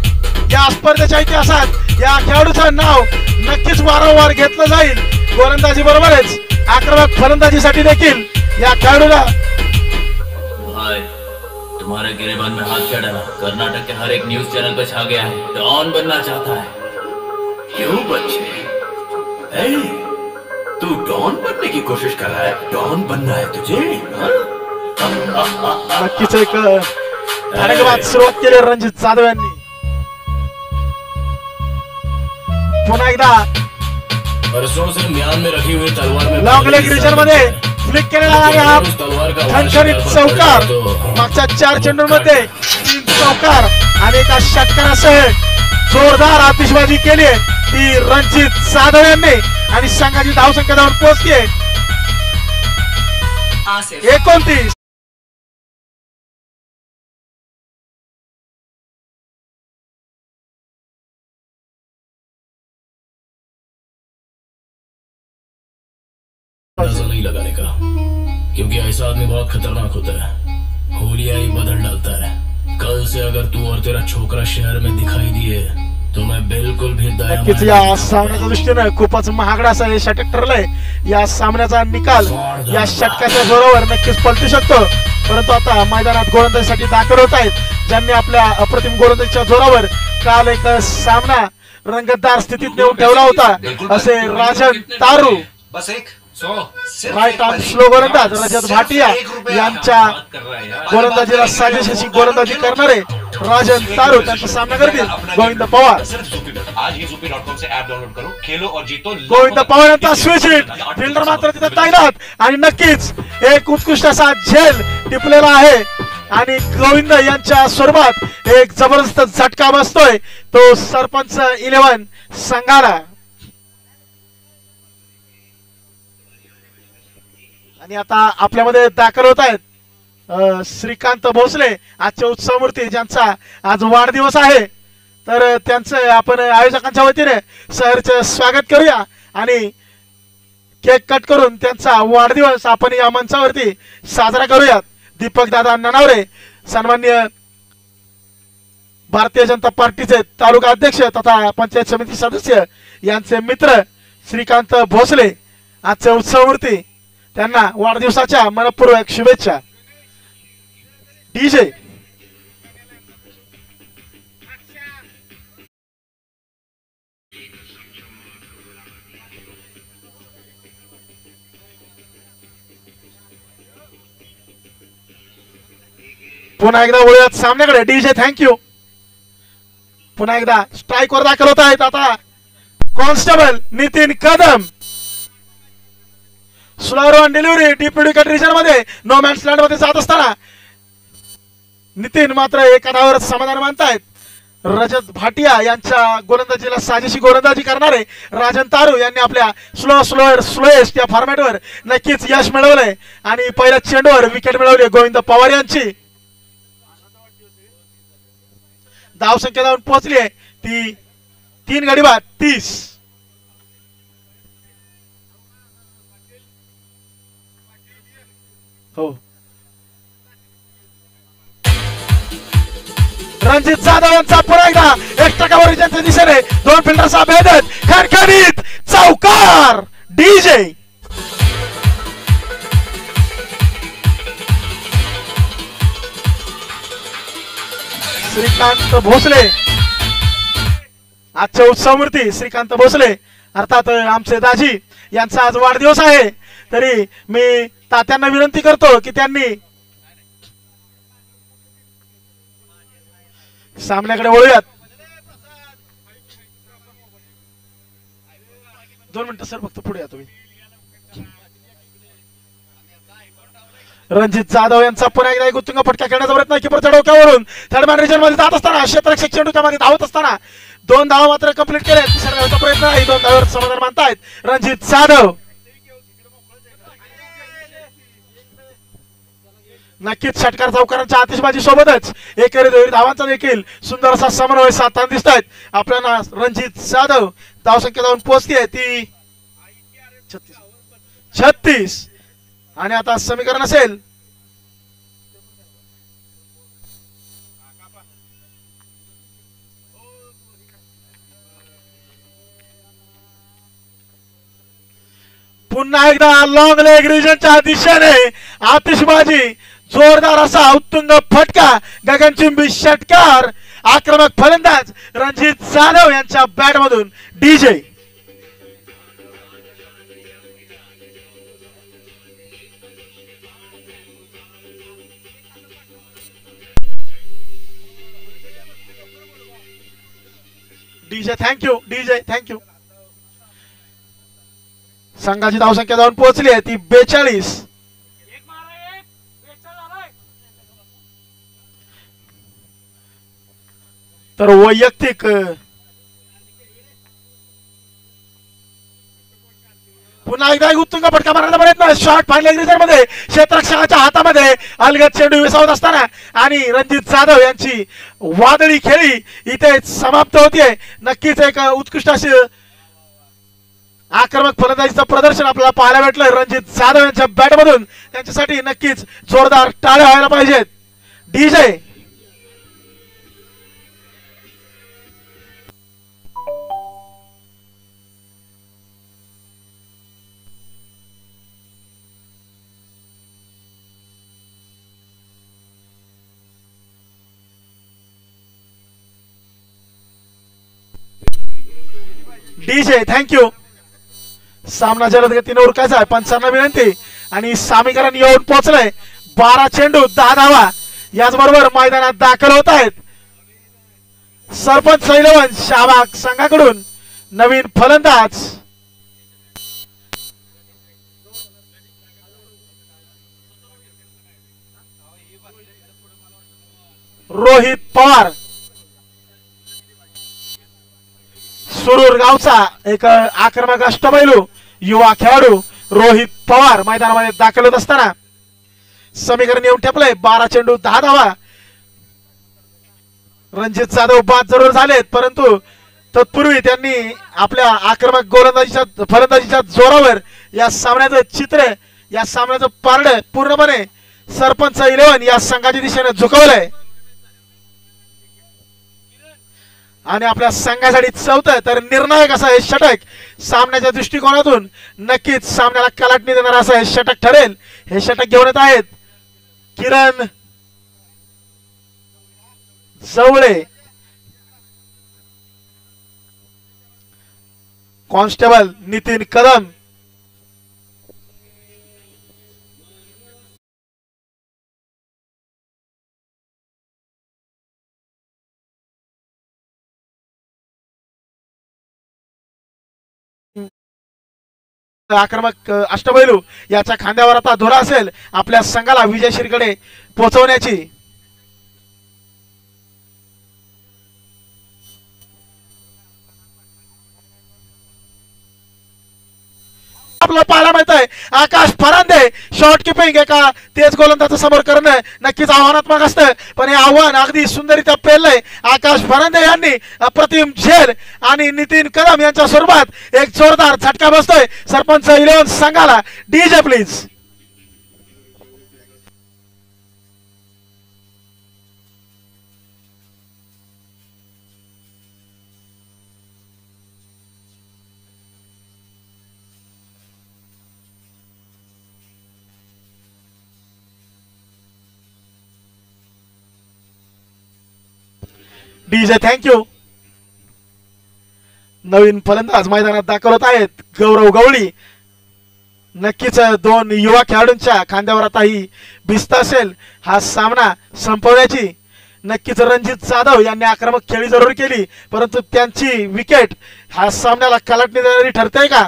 [SPEAKER 1] या स्पर्धेच्या इतिहासात या खेळाडूचं नाव नक्कीच वारंवार घेतलं जाईल. गोलंदाजी बरोबरच आक्रमक फलंदाजीसाठी देखील या खेळाडूला.
[SPEAKER 2] भाई तुम्हारे गिरेबान में हाथ क्या डाला? कर्नाटक के हर एक न्यूज चैनल पे छा गया है, डॉन बनना चाहता है.
[SPEAKER 4] क्यों बच्चे? ए, तू डॉन बनने की कोशिश कर रहा है? डॉन बनना है तुझे?
[SPEAKER 1] नक्कीच एक धडकबाद सुरुवात केली रणजित जाधव यांनी. पुन्हा एकदा
[SPEAKER 2] बरसों से म्यान में रखी हुई तलवार में
[SPEAKER 1] लॉन्ग लेग रिजन मध्ये फ्लिक केलेला आहे हा खणखणीत चौकार. मागच्या 4 चेंडूंमध्ये 3 चौकार आणि एका षटकारासह जोरदार आतिषबाजी केली ती रणजित जाधव यांनी आणि संघाची धावसंख्या धावून पोहोचते 29.
[SPEAKER 2] नजर नहीं लगाने का, क्योंकि ऐसा आदमी बहुत खतरनाक होता है. होलिया ही बदल डालता है. कल से अगर तू और तेरा छोकरा शहर में दिखाई दिए तो मैं बिल्कुल भी दया
[SPEAKER 1] नक्कीच या सामन्याच्या दृष्टीनं खूपच महागडा असा हे षटक ठरलंय. या सामन्याचा निकाल या षटकाच्या जोरावर नक्कीच पलटू शकतो. परंतु आता मैदानात गोलंदाजीसाठी दाखल होत आहेत ज्यांनी आपल्या अप्रतिम गोलंदाजीच्या जोरावर काल एक सामना रंगतदार स्थितीत नेऊन ठेवला होता असे राजन तारू.
[SPEAKER 4] बस एक
[SPEAKER 1] राईट आर्म स्लो गोलंदाज रजत भाटिया यांच्या गोलंदाजीला साजेशी गोलंदाजी करणारे राजन तारू त्यांचा सामना करतील गोविंद पवार.
[SPEAKER 4] आज ही zupi.com से ऐप डाउनलोड करो, खेलो और जीतो.
[SPEAKER 1] गोविंद पवार यांचा स्विच हिट. फिल्डर मात्र तिथे तैनात आणि नक्कीच एक उत्कृष्ट असा झेल टिपलेला आहे आणि गोविंद यांच्या स्वरूपात एक जबरदस्त झटका बसतोय तो सरपंच 11 संघाला. आणि आता आपल्यामध्ये दाखल होत आहेत श्रीकांत भोसले आजचे उत्सव मूर्ती ज्यांचा आज वाढदिवस आहे. तर त्यांचं आपण आयोजकांच्या वतीने सहर्ष स्वागत करूया आणि केक कट करून त्यांचा वाढदिवस आपण या मंचावरती साजरा करूयात. दीपक दादा ननावरे सन्माननीय भारतीय जनता पार्टीचे तालुका अध्यक्ष तथा पंचायत समिती सदस्य यांचे मित्र श्रीकांत भोसले आजचे उत्सव मूर्ती त्यांना वाढदिवसाच्या मनपूर्वक शुभेच्छा. डीजे पुन्हा एकदा वळूयात सामन्याकडे. DJ thank you. पुन्हा एकदा स्ट्राईक वर दाखल होत आहेत आता constable Nitin Kadam. Slower on delivery deep wicket region मध्ये नो मॅन्स लँड मध्ये जात असताना नितीन मात्र एका धावावर समाधान मानतायत. रजत भाटिया यांच्या गोलंदाजीला साजेशी गोलंदाजी करणारे राजन तारू यांनी आपल्या स्लोएस्ट या फॉर्मॅटवर नक्कीच यश मिळवलंय आणि पहिल्या चेंडूवर विकेट मिळवली गोविंद पवार यांची. धाव संख्या जाऊन पोहोचली आहे ती 3 गडी बाद 30. हो रणजित जाधव यांचा पुन्हा एकदा एक्स्ट्रा कव्हरेजच्या दिशेने दोन फिल्डर्स भेदत खणखणीत चौकार डीजे. श्रीकांत भोसले आजचे उत्सवमूर्ती श्रीकांत भोसले अर्थात आमचे दाजी यांचा आज वाढदिवस आहे. तरी मी तात्यांना विनंती करतो की त्यांनी सामन्याकडे वळूयात. 2 मिनिटं सर फक्त पुढे या तुम्ही. रणजित जाधव यांचा पुन्हा एकदा एक उत्तुंग फटका खेळण्याचा प्रयत्न कीपरच्या डोक्यावरून थर्ड मॅन रिजन मध्ये जात असताना क्षेत्ररक्षक चेंडूच्या मागे धावत असताना 2 धावा मात्र कंप्लीट केले. तिसऱ्या धावाचा प्रयत्न आहे. 2 धावावर समाधान मानतायत रणजित जाधव. नक्कीच षटकार चौकारांच्या आतिषबाजी सोबतच एकेरी धावांचा देखील सुंदर असा समन्वय साधताना दिसत आहेत आपल्याला. रणजित जाधव धावसंख्या जाऊन पोहोचते ती 36 आणि आता समीकरण असेल पुन्हा एकदा लॉंग लेग रिजनच्या दिशेने आतिषबाजी जोरदार असा उत्तुंग फटका गगनचुंबी षटकार आक्रमक फलंदाज रणजित जाधव यांच्या बॅट मधून DJ. DJ thank you. DJ thank you. संघाची धावसंख्या जाऊन पोहोचली आहे ती 42. तर वैयक्तिक पुन्हा एकदा उत्तुंग फटका मारण्याचा प्रयत्न शॉट फायनल रिझल्ट मध्ये क्षेत्ररक्षकाच्या हातामध्ये अलगद चेंडू विसावत असताना आणि रणजित जाधव यांची वादळी खेळी इथे समाप्त होतीये. नक्कीच एक उत्कृष्ट अशी आक्रमक फलंदाजीचं प्रदर्शन आपल्याला पाहायला भेटलं रणजित जाधव यांच्या बॅट मधून. त्यांच्यासाठी नक्कीच जोरदार टाळ्या व्हायला पाहिजेत. डीजे. DJ thank you. सामना जलद गतीने उरकायचा आहे. पंचांना विनंती आणि समीकरण येऊन पोहोचलंय. 12 चेंडू 10 धावा याचबरोबर मैदानात दाखल होत आहेत. सरपंच 11 शाहबाग संघाकडून नवीन फलंदाज रोहित पवार. सुरूर गावचा एक आक्रमक अष्टपैलू युवा खेळाडू रोहित पवार मैदानामध्ये दाखल होत असताना समीकरण येऊन ठेपलंय. 12 चेंडू 10 धावा. रणजित जाधव बाद जरूर झालेत परंतु तत्पूर्वी त्यांनी आपल्या आक्रमक गोलंदाजीच्या फलंदाजीच्या जोरावर या सामन्याचं चित्र या सामन्याचं पारड पूर्णपणे सरपंच 11 या संघाच्या दिशेने झुकवलंय आणि आपल्या संघासाठी चौथं तर निर्णायक असं हे षटक सामन्याच्या दृष्टिकोनातून नक्कीच सामन्याला कलाटणी देणारं असं हे षटक ठरेल. हे षटक घेऊन येत आहेत किरण जवळे, कॉन्स्टेबल नितीन कदम, आक्रमक अष्टपैलू याच्या खांद्यावर आता धुरा असेल आपल्या संघाला विजयश्रीकडे पोहोचवण्याची. आपल्याला पाहायला मिळतंय आकाश फरांदे शॉर्ट किपिंग एका तेज गोलंदाजा समोर करणं नक्कीच आव्हानात्मक असतं पण हे आव्हान अगदी सुंदररित्या पेललंय आकाश फरांदे यांनी. अप्रतिम झेल आणि नितीन कदम यांच्या स्वरूपात एक जोरदार झटका बसतोय सरपंच 11 संघाला. DJ please. DJ thank you. नवीन फलंदाज मैदानात दाखल होत आहेत गौरव गवळी. नक्कीच दोन युवा खेळाडूंच्या खांद्यावर आता ही भिस्त असेल हा सामना संपवण्याची. नक्कीच रणजित जाधव यांनी आक्रमक खेळी जरूर केली, परंतु त्यांची विकेट हा सामन्याला कलाटणी देणारी ठरते का?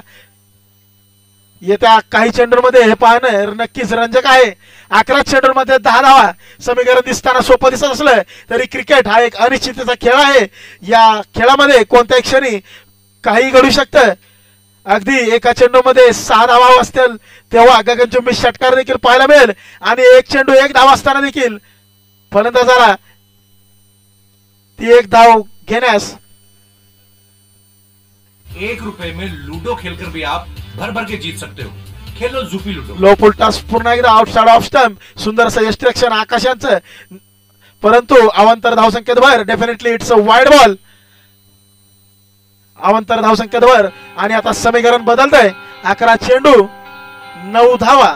[SPEAKER 1] येत्या काही चेंडूमध्ये हे पाहणं नक्कीच रंजक आहे. 11 चेंडूमध्ये 10 धावा समीकरण दिसताना सोपं दिसत असलं तरी क्रिकेट हा एक अनिश्चिततेचा खेळ आहे. या खेळामध्ये कोणत्याही क्षणी काही घडू शकतं. अगदी एका चेंडूमध्ये 6 धावा असतील तेव्हा गगनचुंबी षटकार देखील पाहायला मिळेल आणि एक चेंडू 1 धाव असताना देखील फलंदाजाला ती 1 धाव घेण्यास
[SPEAKER 10] ₹1 में लूडो खेलकर भी आप भर भर के जीत सकते हो. खेलो जुपी लूडो.
[SPEAKER 1] लो फुल टॉस पुन्हा एकदा आउटसाइड ऑफ स्टंप. सुंदर असं यष्टिरक्षण आकाशांचं, परंतु अवांतर धावसंख्येत भर. Definitely it's a wide ball. अवांतर धावसंख्येत भर आणि आता समीकरण बदलतंय. 11 चेंडू 9 धावा.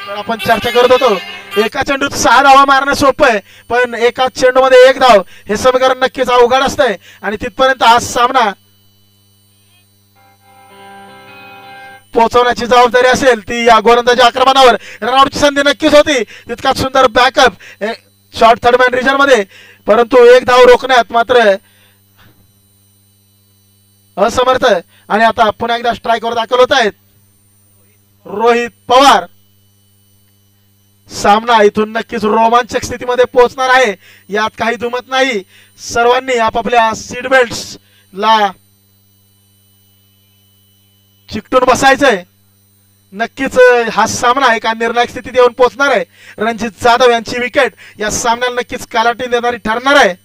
[SPEAKER 1] तर आपण चर्चा करत होतो एका चेंडूत 6 धावा मारणं सोपं आहे, पण एका चेंडूमध्ये 1 धाव हे समीकरण नक्कीच अवघड असतंय आणि तिथपर्यंत हा सामना पोहोचवण्याची जबाबदारी असेल ती या गोलंदाजी आक्रमणावर. रनआउटची संधी नक्कीच होती. तितकाच सुंदर backup short third man region मध्ये, परंतु 1 धाव रोखण्यात मात्र असमर्थ. आणि आता पुन्हा एकदा स्ट्राईकवर दाखल होत आहेत रोहित पवार. सामना इथून नक्कीच रोमांचक स्थितीमध्ये पोहोचणार आहे, यात काही दुमत नाही. सर्वांनी आपापल्या सीट बेल्ट्स ला चिकटून बसायचंय. नक्कीच हा सामना एका निर्णायक स्थितीत येऊन पोहोचणार आहे. रणजित जाधव यांची विकेट या सामन्याला नक्कीच कालाटी देणारी ठरणार आहे.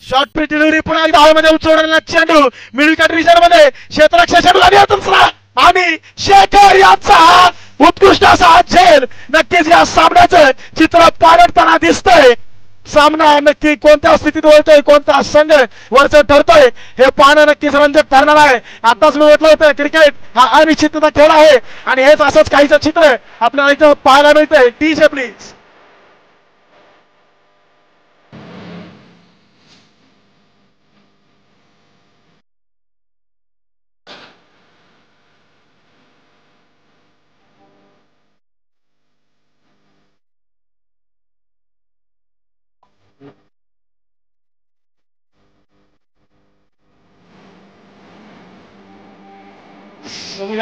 [SPEAKER 1] शॉर्ट पिच डिलिव्हरी पुन्हा एकदा हवेमध्ये उचलण्याला चेंडू मिडल विकेट रिजन मध्ये क्षेत्ररक्षक चेंडू आणि शेखर यांचा उत्कृष्ट असा झेल. नक्कीच या सामन्याचं चित्र पालटताना दिसतंय. सामना नक्की कोणत्या स्थितीत वळतोय, कोणता संघ वरचं ठरतोय हे पाहणं नक्कीच रंजक ठरणार आहे. आताच मी म्हटलं होतं क्रिकेट हा अनिश्चितता खेळ आहे आणि हेच असंच काहीच चित्र आपल्याला इथं पाहायला मिळतंय. DJ please.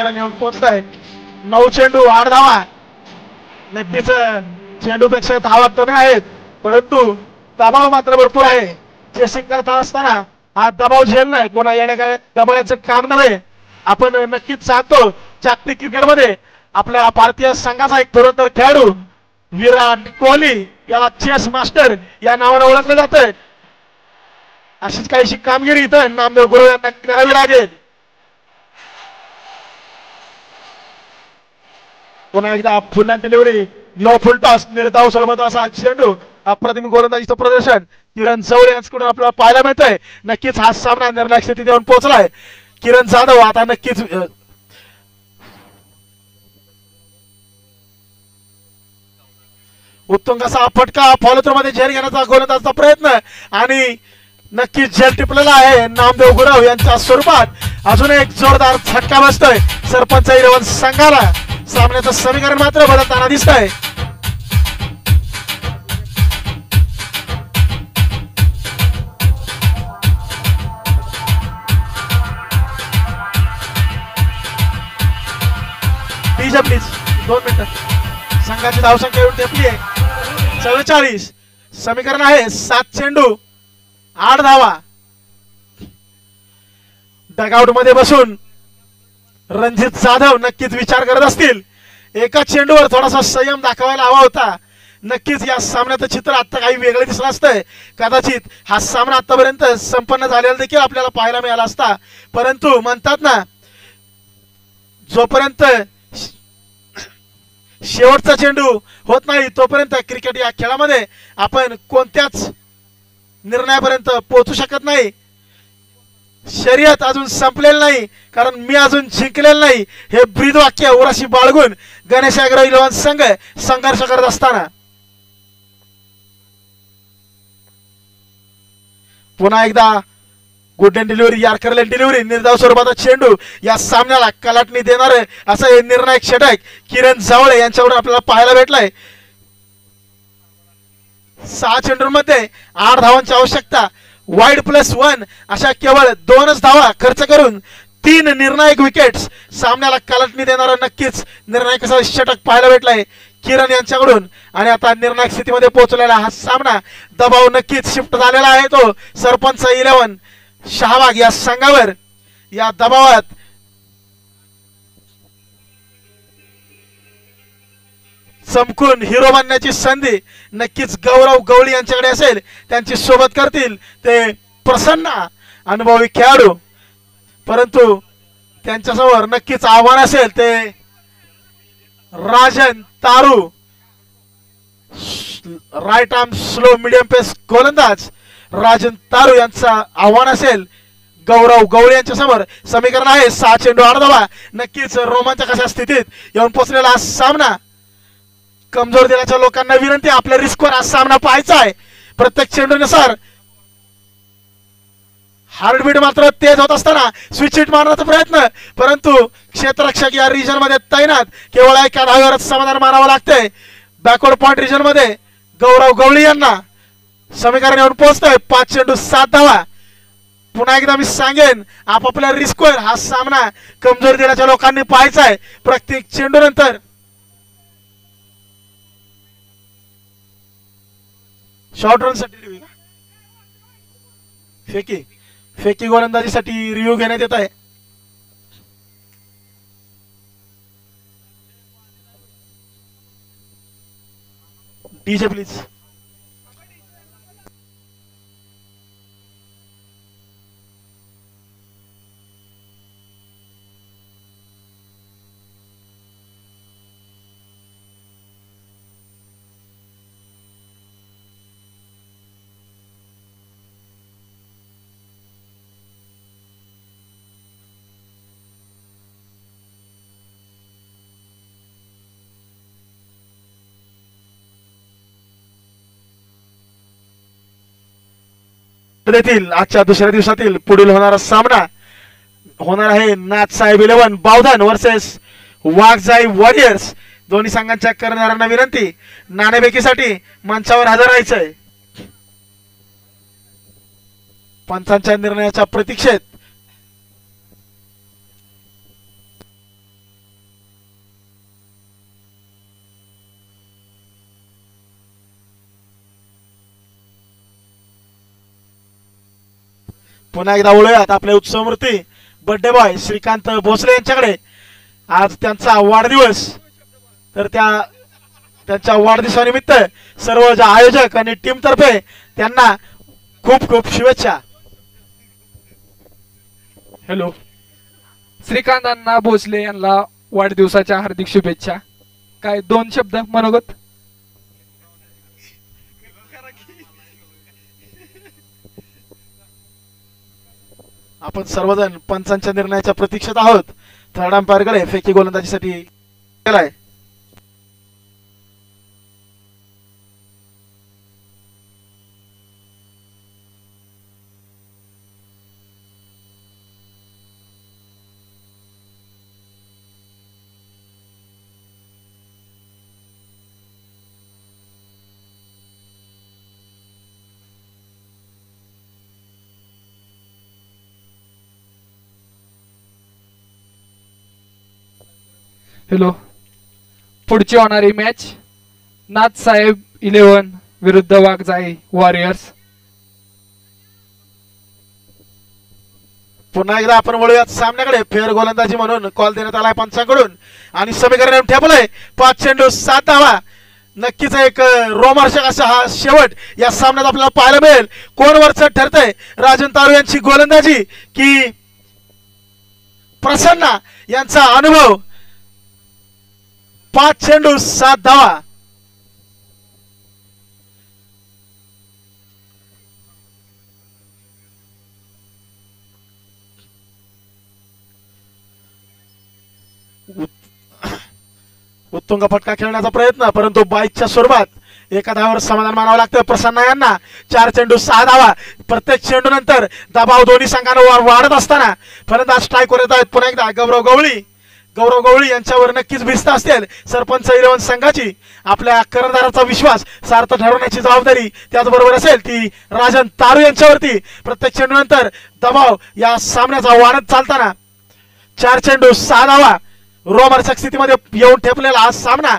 [SPEAKER 1] नेऊन पोहोचताय. 9 चेंडू 8 धावा. नक्कीच चेंडूपेक्षा धावा कमी आहेत, परंतु दबाव मात्र भरपूर आहे. चेसिंग करत असताना हा दबाव झेलणं कोणा येण्या काय दबावाचं काम नव्हे. आपण नक्कीच सांगतो जागतिक क्रिकेटमध्ये आपल्या भारतीय संघाचा एक धुरंधर खेळाडू विराट कोहली याला चेस मास्टर या नावाने ओळखलं जातं. अशीच काहीशी कामगिरी इथं नामदेव गुरु यांना करावी लागेल. पुन्हा एकदा पुन्हा डिलिव्हरी लो फुल टॉस निर्धाव सोडवत असा चेंडू. अप्रतिम गोलंदाजीचं प्रदर्शन किरण चौरे यांच्याकडून आपल्याला पाहायला मिळतंय. नक्कीच हा सामना निर्णायक स्थितीत येऊन पोहोचलाय. किरण जाधव आता नक्कीच उत्तुंग असा फटका फॉलो थ्रू मध्ये झेल घेण्याचा गोलंदाजीचा प्रयत्न आणि नक्कीच झेल टिपलेला आहे नामदेव गुरव यांच्या स्वरूपात. अजून एक जोरदार झटका बसतोय सरपंच 11 संघाला. सामन्याचं समीकरण मात्र बदलताना दिसतंय. डीजे प्लीज 2 मिनिटं. संघाची धावसंख्या येऊन टेपली आहे 44. समीकरण आहे 7 चेंडू 8 धावा. डगआउट मध्ये बसून रणजित जाधव नक्कीच विचार करत असतील. एका चेंडूवर थोडासा संयम दाखवायला हवा होता. नक्कीच या सामन्याचं चित्र आता काही वेगळं दिसलं असतंय. कदाचित हा सामना आतापर्यंत संपन्न झालेला देखील आपल्याला पाहायला मिळाला असता, परंतु म्हणतात ना जोपर्यंत शेवटचा चेंडू होत नाही तोपर्यंत क्रिकेट या खेळामध्ये आपण कोणत्याच निर्णयापर्यंत पोहोचू शकत नाही. शर्यत अजून संपलेलं नाही, कारण मी अजून जिंकलेलं नाही हे ब्रीद वाक्य उराशी बाळगून गणेश ॲग्रो 11 संघ संघर्ष करत असताना पुन्हा एकदा गुडन डिलिव्हरी, यार्कर लेन डिलिव्हरी, निर्धाव स्वरूपाचा चेंडू. या सामन्याला कलाटणी देणार असं हे निर्णायक षटक किरण जावळे यांच्याकडून आपल्याला पाहायला भेटलंय. 6 चेंडूंमध्ये 8 धावांची आवश्यकता. वाईड +1 अशा केवळ 2च धावा खर्च करून 3 निर्णायक विकेट्स सामन्याला कलाटणी देणारा नक्कीच निर्णायक असा षटक पाहायला भेटलाय किरण यांच्याकडून. आणि आता निर्णायक स्थितीमध्ये पोहोचलेला हा सामना, दबाव नक्कीच शिफ्ट झालेला आहे तो सरपंच 11 शहाबाग या संघावर. या दबावात चमकून हिरो बनण्याची संधी नक्कीच गौरव गवळी यांच्याकडे असेल. त्यांची सोबत करतील ते प्रसन्न अनुभवी खेळाडू, परंतु त्यांच्यासमोर नक्कीच आव्हान असेल ते राजन तारू, राईट आर्म स्लो मीडियम पेस गोलंदाज राजन तारू यांचा आव्हान असेल गौरव गवळी यांच्या समोर. समीकरण आहे 6 चेंडू 8 धावा. नक्कीच रोमांचक अशा स्थितीत येऊन पोहोचलेला हा सामना. कमजोर दिलाच्या लोकांना विनंती, आपल्या रिस्कवर हा सामना पाहायचा आहे. प्रत्येक चेंडूनुसार हार्टबीट मात्र तेज होत असताना स्विच हिट मारण्याचा प्रयत्न, परंतु क्षेत्ररक्षक या रिजन मध्ये तैनात. केवळ एका धावेवरच समाधान मानावं लागतंय. बॅकवर्ड पॉइंट रिजन मध्ये गौरव गवळी यांना समीकरण येऊन पोहोचतोय. 5 चेंडू 7 धावा. पुन्हा एकदा मी सांगेन, आपापल्या रिस्कवर हा सामना कमजोर दिलाच्या लोकांनी पाहायचा आहे. प्रत्येक चेंडू नंतर शॉर्ट रन साठी फेकी गोलंदाजीसाठी रिव्ह्यू घेण्यात येत आहे. DJ please. देतील आजच्या दुसऱ्या दिवसातील पुढील होणारा सामना होणार आहे नाथसाहेब 11 बावधन वर्सेस वाघजाई वॉरियर्स. दोन्ही संघांच्या करणाऱ्यांना विनंती, नाणेफेकीसाठी मंचावर हजर राहायचंय. पंचांच्या निर्णयाच्या प्रतीक्षेत पुन्हा एकदा वळूयात आपले उत्सवमूर्ती बर्थडे बॉय श्रीकांत भोसले यांच्याकडे. आज त्यांचा वाढदिवस, तर त्यांच्या वाढदिवसानिमित्त सर्व जे आयोजक आणि टीम तर्फे त्यांना खूप खूप शुभेच्छा.
[SPEAKER 3] हॅलो, श्रीकांत अण्णा भोसले यांना वाढदिवसाच्या हार्दिक शुभेच्छा. काय 2 शब्द मनोगत?
[SPEAKER 1] आपण सर्वजण पंचांच्या निर्णयाच्या प्रतीक्षेत आहोत. थर्ड अंपायरकडे फेकी गोलंदाजीसाठी केलाय.
[SPEAKER 3] हॅलो, पुढची होणारी मॅच नाथसाहेब 11 विरुद्ध वाघजाई वॉरियर्स.
[SPEAKER 1] पुन्हा एकदा आपण वळूयात सामन्याकडे. फेअर गोलंदाजी म्हणून कॉल देण्यात आलाय पंचांकडून आणि समीकरण ठेपलंय. 5 चेंडू 7 धावा. नक्कीच एक रोमांचक असा हा शेवट या सामन्यात आपल्याला पाहायला मिळेल. कोण वरचं ठरतंय, राजन तारू यांची गोलंदाजी की प्रसन्न यांचा अनुभव. 5 चेंडू 7 धावा. उत्तुंग फटका खेळण्याचा प्रयत्न, परंतु बाईकच्या स्वरूपात एका धावावर समाधान मानावं लागतं प्रसन्न यांना. 4 चेंडू 6 धावा. प्रत्येक चेंडू नंतर दबाव दोन्ही संघांवर वाढत असताना फलंदाज स्ट्राईकवर येत आहेत. पुन्हा एकदा गौरव गवळी यांच्यावर नक्कीच भिस्त असतील सरपंच 11 संघाची. आपल्या कर्णधाराचा विश्वास सार्थ ठरवण्याची जबाबदारी त्याचबरोबर असेल ती राजन तारू यांच्यावरती. प्रत्येक चेंडू नंतर दबाव या सामन्याचा वाढत चालताना 4 चेंडू 6 धावा. रोमहर्षक स्थितीमध्ये येऊन ठेपलेला हा सामना.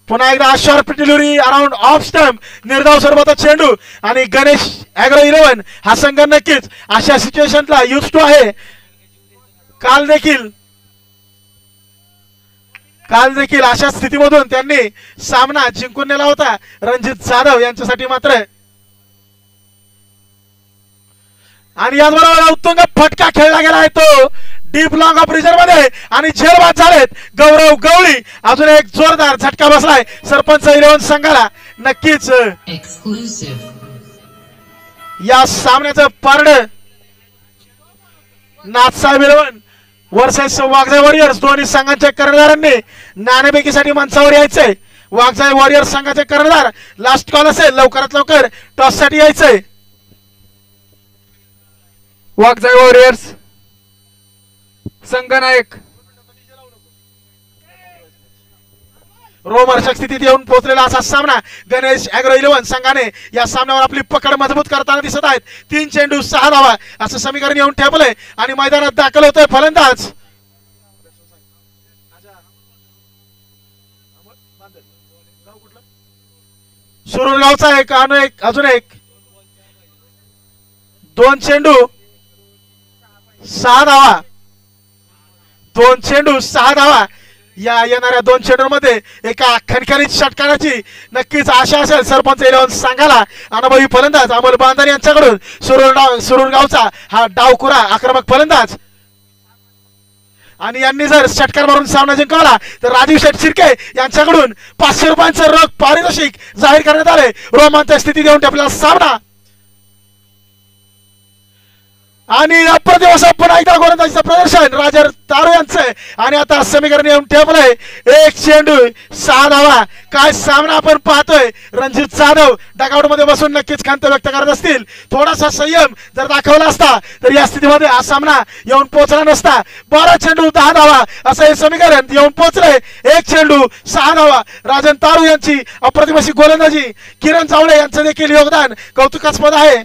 [SPEAKER 1] पुन्हा एकदा short delivery around off stump. निर्धाव स्वरूपाचा चेंडू आणि गणेश ॲग्रो 11 हा संघ नक्कीच अशा सिच्युएशनला यूज टू आहे. काल देखील अशा स्थितीमधून त्यांनी सामना जिंकून नेला होता. रणजित जाधव यांच्यासाठी मात्र आणि याचबरोबर उत्तुंग फटका खेळला गेला आहे तो डीप लॉंग ऑफ रिजर्व मध्ये आणि झेलबाद झालेत गौरव गवळी. अजून एक जोरदार झटका बसलाय सरपंच 11 संघाला. नक्कीच या सामन्याचं पारड नाथसाहेब 11 वर्सेस वाघजाई वॉरियर्स. दोन्ही संघांच्या कर्णधारांनी नाणेफेकीसाठी मंचावर यायचंय. वाघजाई वॉरियर्स संघाचे कर्णधार लास्ट कॉल असेल, लवकरात लवकर टॉस साठी यायचंय.
[SPEAKER 3] वाघजाई वॉरियर्स संघनायक
[SPEAKER 1] रोमहर्षक स्थितीत येऊन पोहोचलेला असा सामना गणेश ॲग्रो 11 संघाने या सामन्यावर आपली पकड मजबूत करताना दिसत आहेत. 3 चेंडू 6 धावा असं समीकरण येऊन ठेपलंय आणि मैदानात दाखल होतोय फलंदाज सुरुगावचा एक अजून एक 2 चेंडू 6 धावा. 2 चेंडू 6 धावा. या येणाऱ्या 2 चेंडूंमध्ये एका खणखणीत षटकाराची नक्कीच आशा असेल सरपंच 11 संघाला. अनुभवी फलंदाज अमोल बांधारे यांच्याकडून सुरुगावचा हा डावखुरा आक्रमक फलंदाज आणि यांनी जर षटकार मारून सामना जिंकवला तर राजीव शेठ शिर्के यांच्याकडून 500 रुपयांचं रोख पारितोषिक जाहीर करण्यात आले. रोमांचक स्थितीत येऊन आपला सामना आणि अप्रतिम असं पुन्हा एकदा गोलंदाजीचं प्रदर्शन राजर तारू यांचं. आणि आता समीकरण येऊन ठेवलंय 1 चेंडू 6 धावा. काय सामना आपण पाहतोय. रणजित जाधव डगआउट मध्ये बसून नक्कीच खंत व्यक्त करत असतील. थोडासा संयम जर दाखवला असता तर या स्थितीमध्ये हा सामना येऊन पोहोचला नसता. 12 चेंडू 10 धावा असं हे समीकरण येऊन पोहोचलंय. 1 चेंडू 6 धावा. राजन तारू यांची अप्रतिम अशी गोलंदाजी. किरण चावळे यांचं देखील योगदान कौतुकास्पद आहे.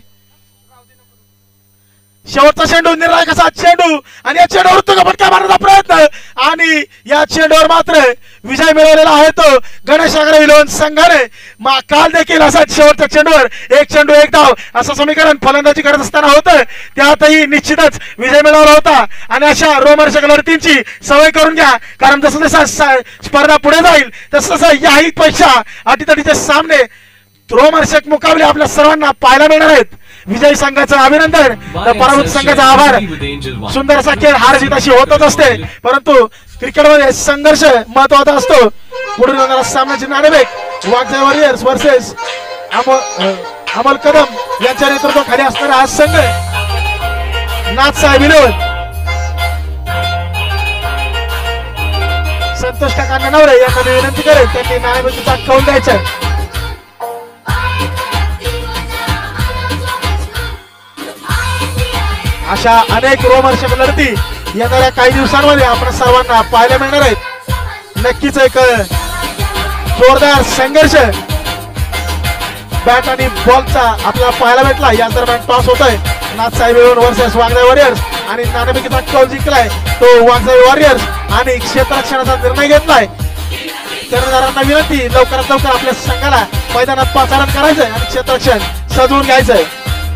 [SPEAKER 1] शेवटचा चेंडू निर्णायक असा चेंडू आणि या चेंडूवर उत्तुंग फटका मारण्याचा प्रयत्न आणि या चेंडूवर मात्र विजय मिळवलेला आहे तो गणेश ॲग्रो 11 संघाने. काल देखील असा शेवटच्या चेंडूवर 1 चेंडू 1 धाव असं समीकरण फलंदाजी करत असताना होतं. त्यातही निश्चितच विजय मिळवला होता. आणि अशा रोमहर्षक लढतींची सवय करून घ्या, कारण जसं जसं स्पर्धा पुढे जाईल तसं तसं याही पेक्षा अटीतटीचे सामने रोमहर्षक मुकाबले आपल्या सर्वांना पाहायला मिळणार आहेत. विजयी संघाचं अभिनंदन तर पराभूत संघाचा आभार. सुंदर असा खेळ हार जीत अशी होतच असते, परंतु क्रिकेटमध्ये संघर्ष महत्वाचा असतो. पुढील होणारा सामन्याची नाणेफेक वाघजाई वॉरियर्स वर्सेस अमोल कदम यांच्या नेतृत्वाखाली असणारा हा संघ नाथसाहेब 11 संतोष काका नवरे यांना विनंती करेल त्यांनी नाणेफेकीचा कौल द्यायचा. अशा अनेक रोमहर्षक लढती येणाऱ्या काही दिवसांमध्ये आपण सर्वांना पाहायला मिळणार आहेत. नक्कीच एक जोरदार संघर्ष बॅट आणि बॉलचा आपल्याला पाहायला भेटला. या दरम्यान टॉस होतोय. नाथसाहेब 11 वर्सेस वाघजाई वॉरियर्स आणि नाणेफेकीचा कौल जिंकलाय तो वाघजाई वॉरियर्स आणि क्षेत्ररक्षणाचा निर्णय घेतलाय. कर्णधारांना विनंती लवकरात लवकर आपल्या संघाला मैदानात पाचारण करायचंय आणि क्षेत्ररक्षण सजवून घ्यायचंय.